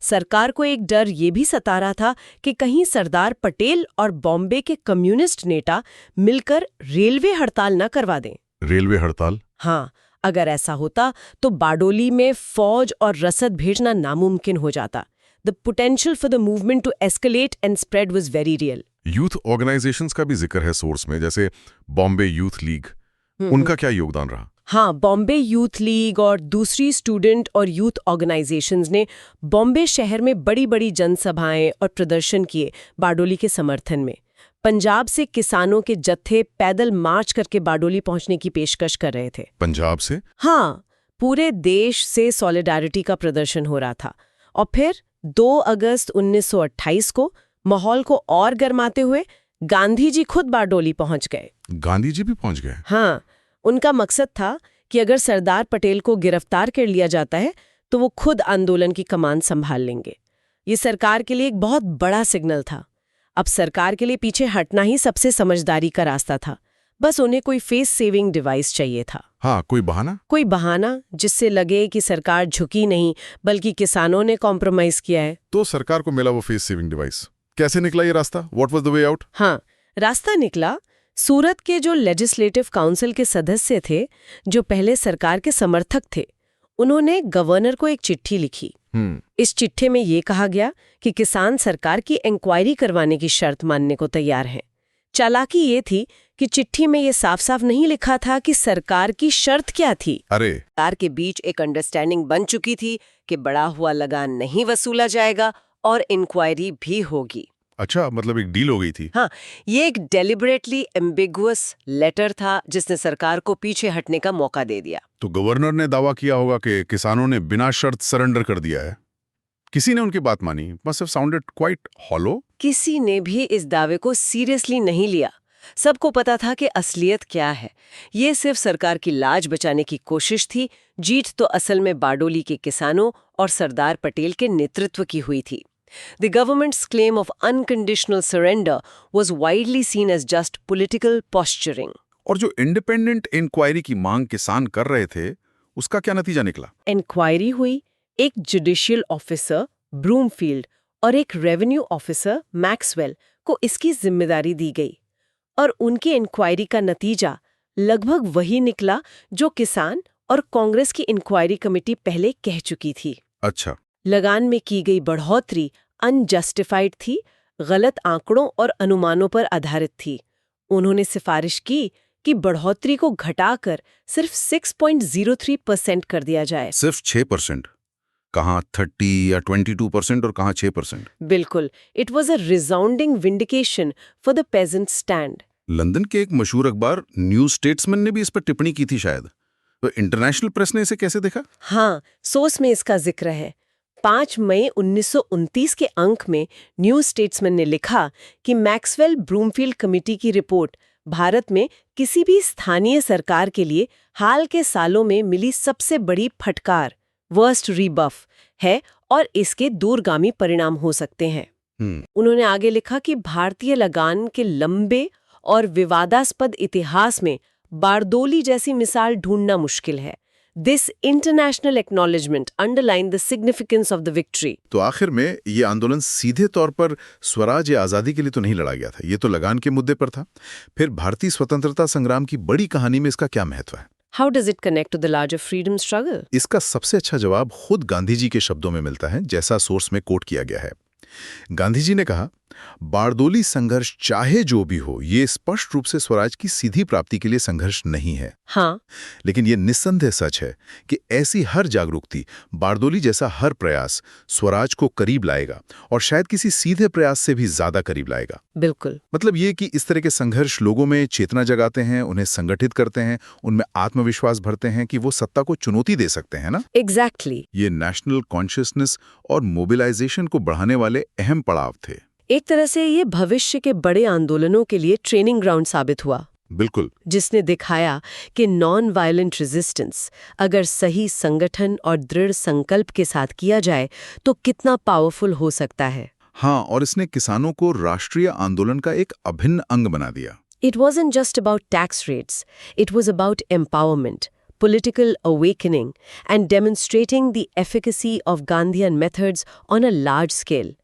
सरकार को एक डर ये भी सता रहा था कि कहीं सरदार पटेल और बॉम्बे के कम्युनिस्ट नेता मिलकर रेलवे हड़ताल न करवा दें। रेलवे हड़ताल? हाँ, अगर ऐसा होता तो बारडोली में फौज और रसद भेजना नामुमकिन हो जाता। The potential for the movement to escalate and spread was very real. Youth organisations का भी जिक्र है सोर्स में, जैसे बॉम्बे यूथ लीग। उनका क्या योगदान रहा? हाँ, बॉम्बे यूथ लीग और दूसरी स्टूडेंट और यूथ ऑर्गेनाइजेशंस ने बॉम्बे शहर में बड़ी बड़ी जनसभाएं और प्रदर्शन किए बारडोली के समर्थन में। पंजाब से किसानों के जत्थे पैदल मार्च करके बारडोली पहुंचने की पेशकश कर रहे थे। पंजाब से? हाँ, पूरे देश से सॉलिडारिटी का प्रदर्शन हो रहा था। और फिर 2 अगस्त 1928 को माहौल को और गर्माते हुए गांधी जी खुद बारडोली पहुंच गए। गांधी जी भी पहुंच गए? हाँ, उनका मकसद था कि अगर सरदार पटेल को गिरफ्तार कर लिया जाता है तो वो खुद आंदोलन की कमान संभाल लेंगे। ये सरकार के लिए एक बहुत बड़ा सिग्नल था। अब सरकार के लिए पीछे हटना ही सबसे समझदारी का रास्ता था। बस उन्हें कोई फेस सेविंग डिवाइस चाहिए था। हाँ, कोई बहाना? कोई बहाना जिससे लगे कि सरकार झुकी नहीं बल्कि किसानों ने कॉम्प्रोमाइज किया है। तो सरकार को मिला वो फेस सेविंग डिवाइस। कैसे निकला ये रास्ता? What was the way out? हाँ, रास्ता निकला। सूरत के जो लेजिस्लेटिव काउंसिल के सदस्य थे, जो पहले सरकार के समर्थक थे, उन्होंने गवर्नर को एक चिट्ठी लिखी। इस चिट्ठी में ये कहा गया कि किसान सरकार की इंक्वायरी करवाने की शर्त मानने को तैयार हैं। चालाकी ये थी कि चिट्ठी में ये साफ साफ नहीं लिखा था कि सरकार की शर्त क्या थी। अरे, सरकार के बीच एक अंडरस्टैंडिंग बन चुकी थी कि बढ़ा हुआ लगान नहीं वसूला जाएगा और इंक्वायरी भी होगी। अच्छा, मतलब एक डील हो गई थी। हाँ, ये एक डेलिबरेटली एम्बिगुअस लेटर था जिसने सरकार को पीछे हटने का मौका दे दिया। तो गवर्नर ने दावा किया होगा कि किसानों ने बिना शर्त सरेंडर कर दिया है। किसी ने उनकी बात मानी? Must have sounded quite hollow. किसी ने भी इस दावे को सीरियसली नहीं लिया। सबको पता था कि असलियत क्या है। ये सिर्फ सरकार की लाज बचाने की कोशिश थी। जीत तो असल में बारडोली के किसानों और सरदार पटेल के नेतृत्व की हुई थी। The government's claim of unconditional surrender was widely seen as just political posturing. और जो इंडिपेंडेंट इंक्वायरी की मांग किसान कर रहे थे, उसका क्या नतीजा निकला? इंक्वायरी हुई। एक जुडिशियल ऑफिसर ब्रूमफील्ड और एक रेवेन्यू ऑफिसर मैक्सवेल को इसकी जिम्मेदारी दी गई और उनकी इंक्वायरी का नतीजा लगभग वही निकला जो किसान और कांग्रेस की इंक्वायरी कमेटी पहले कह चुकी थी। अच्छा, लगान में की गई बढ़ोतरी अनजस्टिफाइड थी, गलत आंकड़ों और अनुमानों पर आधारित थी। उन्होंने सिफारिश की कि बढ़ोतरी को घटाकर सिर्फ 6.03% कर दिया जाए। सिर्फ 6%? कहाँ 30 या 22% और कहाँ 6%? बिल्कुल, it was a resounding vindication for the peasant stand. London के एक मशहूर अखबार न्यू स्टेट्समैन ने भी इस पर टिप्पणी की थी शायद। तो इंटरनेशनल प्रेस ने इसे कैसे देखा? हाँ, सोर्स में इसका जिक्र है। 5 मई 1929 के अंक में न्यू स्टेट्समैन ने लिखा कि मैक्सवेल ब्रूमफील्ड कमेटी की रिपोर्ट भारत में किसी भी स्थानीय सरकार के लिए हाल के सालों में मिली सबसे बड़ी फटकार, वर्स्ट रीबफ है और इसके दूरगामी परिणाम हो सकते हैं। उन्होंने आगे लिखा कि भारतीय लगान के लंबे और विवादास्पद इतिहास में बारडोली जैसी मिसाल ढूंढना मुश्किल है। This international acknowledgement underlined the significance of the victory. तो आखिर में ये आंदोलन सीधे तौर पर स्वराज या आज़ादी के लिए तो नहीं लड़ा गया था, ये तो लगान के मुद्दे पर था। फिर भारतीय स्वतंत्रता संग्राम की बड़ी कहानी में इसका क्या महत्व है? How does it connect to the larger freedom struggle? इसका सबसे अच्छा जवाब खुद गांधी जी के शब्दों में मिलता है, जैसा सोर्स में कोट किया गया है। गांधी जी ने कहा, बारदोली संघर्ष चाहे जो भी हो, ये स्पष्ट रूप से स्वराज की सीधी प्राप्ति के लिए संघर्ष नहीं है। हाँ, लेकिन ये निस्संदेह सच है कि ऐसी हर जागरूकता, बारदोली जैसा हर प्रयास स्वराज को करीब लाएगा और शायद किसी सीधे प्रयास से भी ज्यादा करीब लाएगा। बिल्कुल। मतलब ये कि इस तरह के संघर्ष लोगों में चेतना जगाते हैं, उन्हें संगठित करते हैं, उनमें आत्मविश्वास भरते हैं कि वो सत्ता को चुनौती दे सकते हैं ना। एग्जैक्टली। ये नेशनल कॉन्शियसनेस और मोबिलाइजेशन को बढ़ाने वाले अहम पड़ाव थे। एक तरह से ये भविष्य के बड़े आंदोलनों के लिए ट्रेनिंग ग्राउंड साबित हुआ, बिल्कुल। जिसने दिखाया कि नॉन वायलेंट रेजिस्टेंस अगर सही संगठन और दृढ़ संकल्प के साथ किया जाए तो कितना पावरफुल हो सकता है। हाँ, और इसने किसानों को राष्ट्रीय आंदोलन का एक अभिन्न अंग बना दिया। It wasn't just about tax rates, it was about empowerment, political awakening, and demonstrating the efficacy of Gandhian methods on a large scale.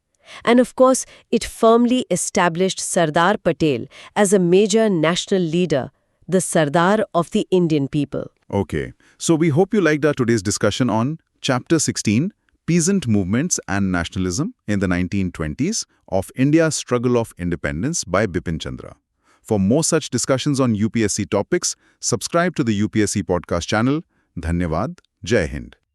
And of course, it firmly established Sardar Patel as a major national leader, the Sardar of the Indian people. Okay, so we hope you liked our today's discussion on Chapter 16, Peasant Movements and Nationalism in the 1920s of India's Struggle of Independence by Bipin Chandra. For more such discussions on UPSC topics, subscribe to the UPSC podcast channel. Dhanyavad. Jai Hind.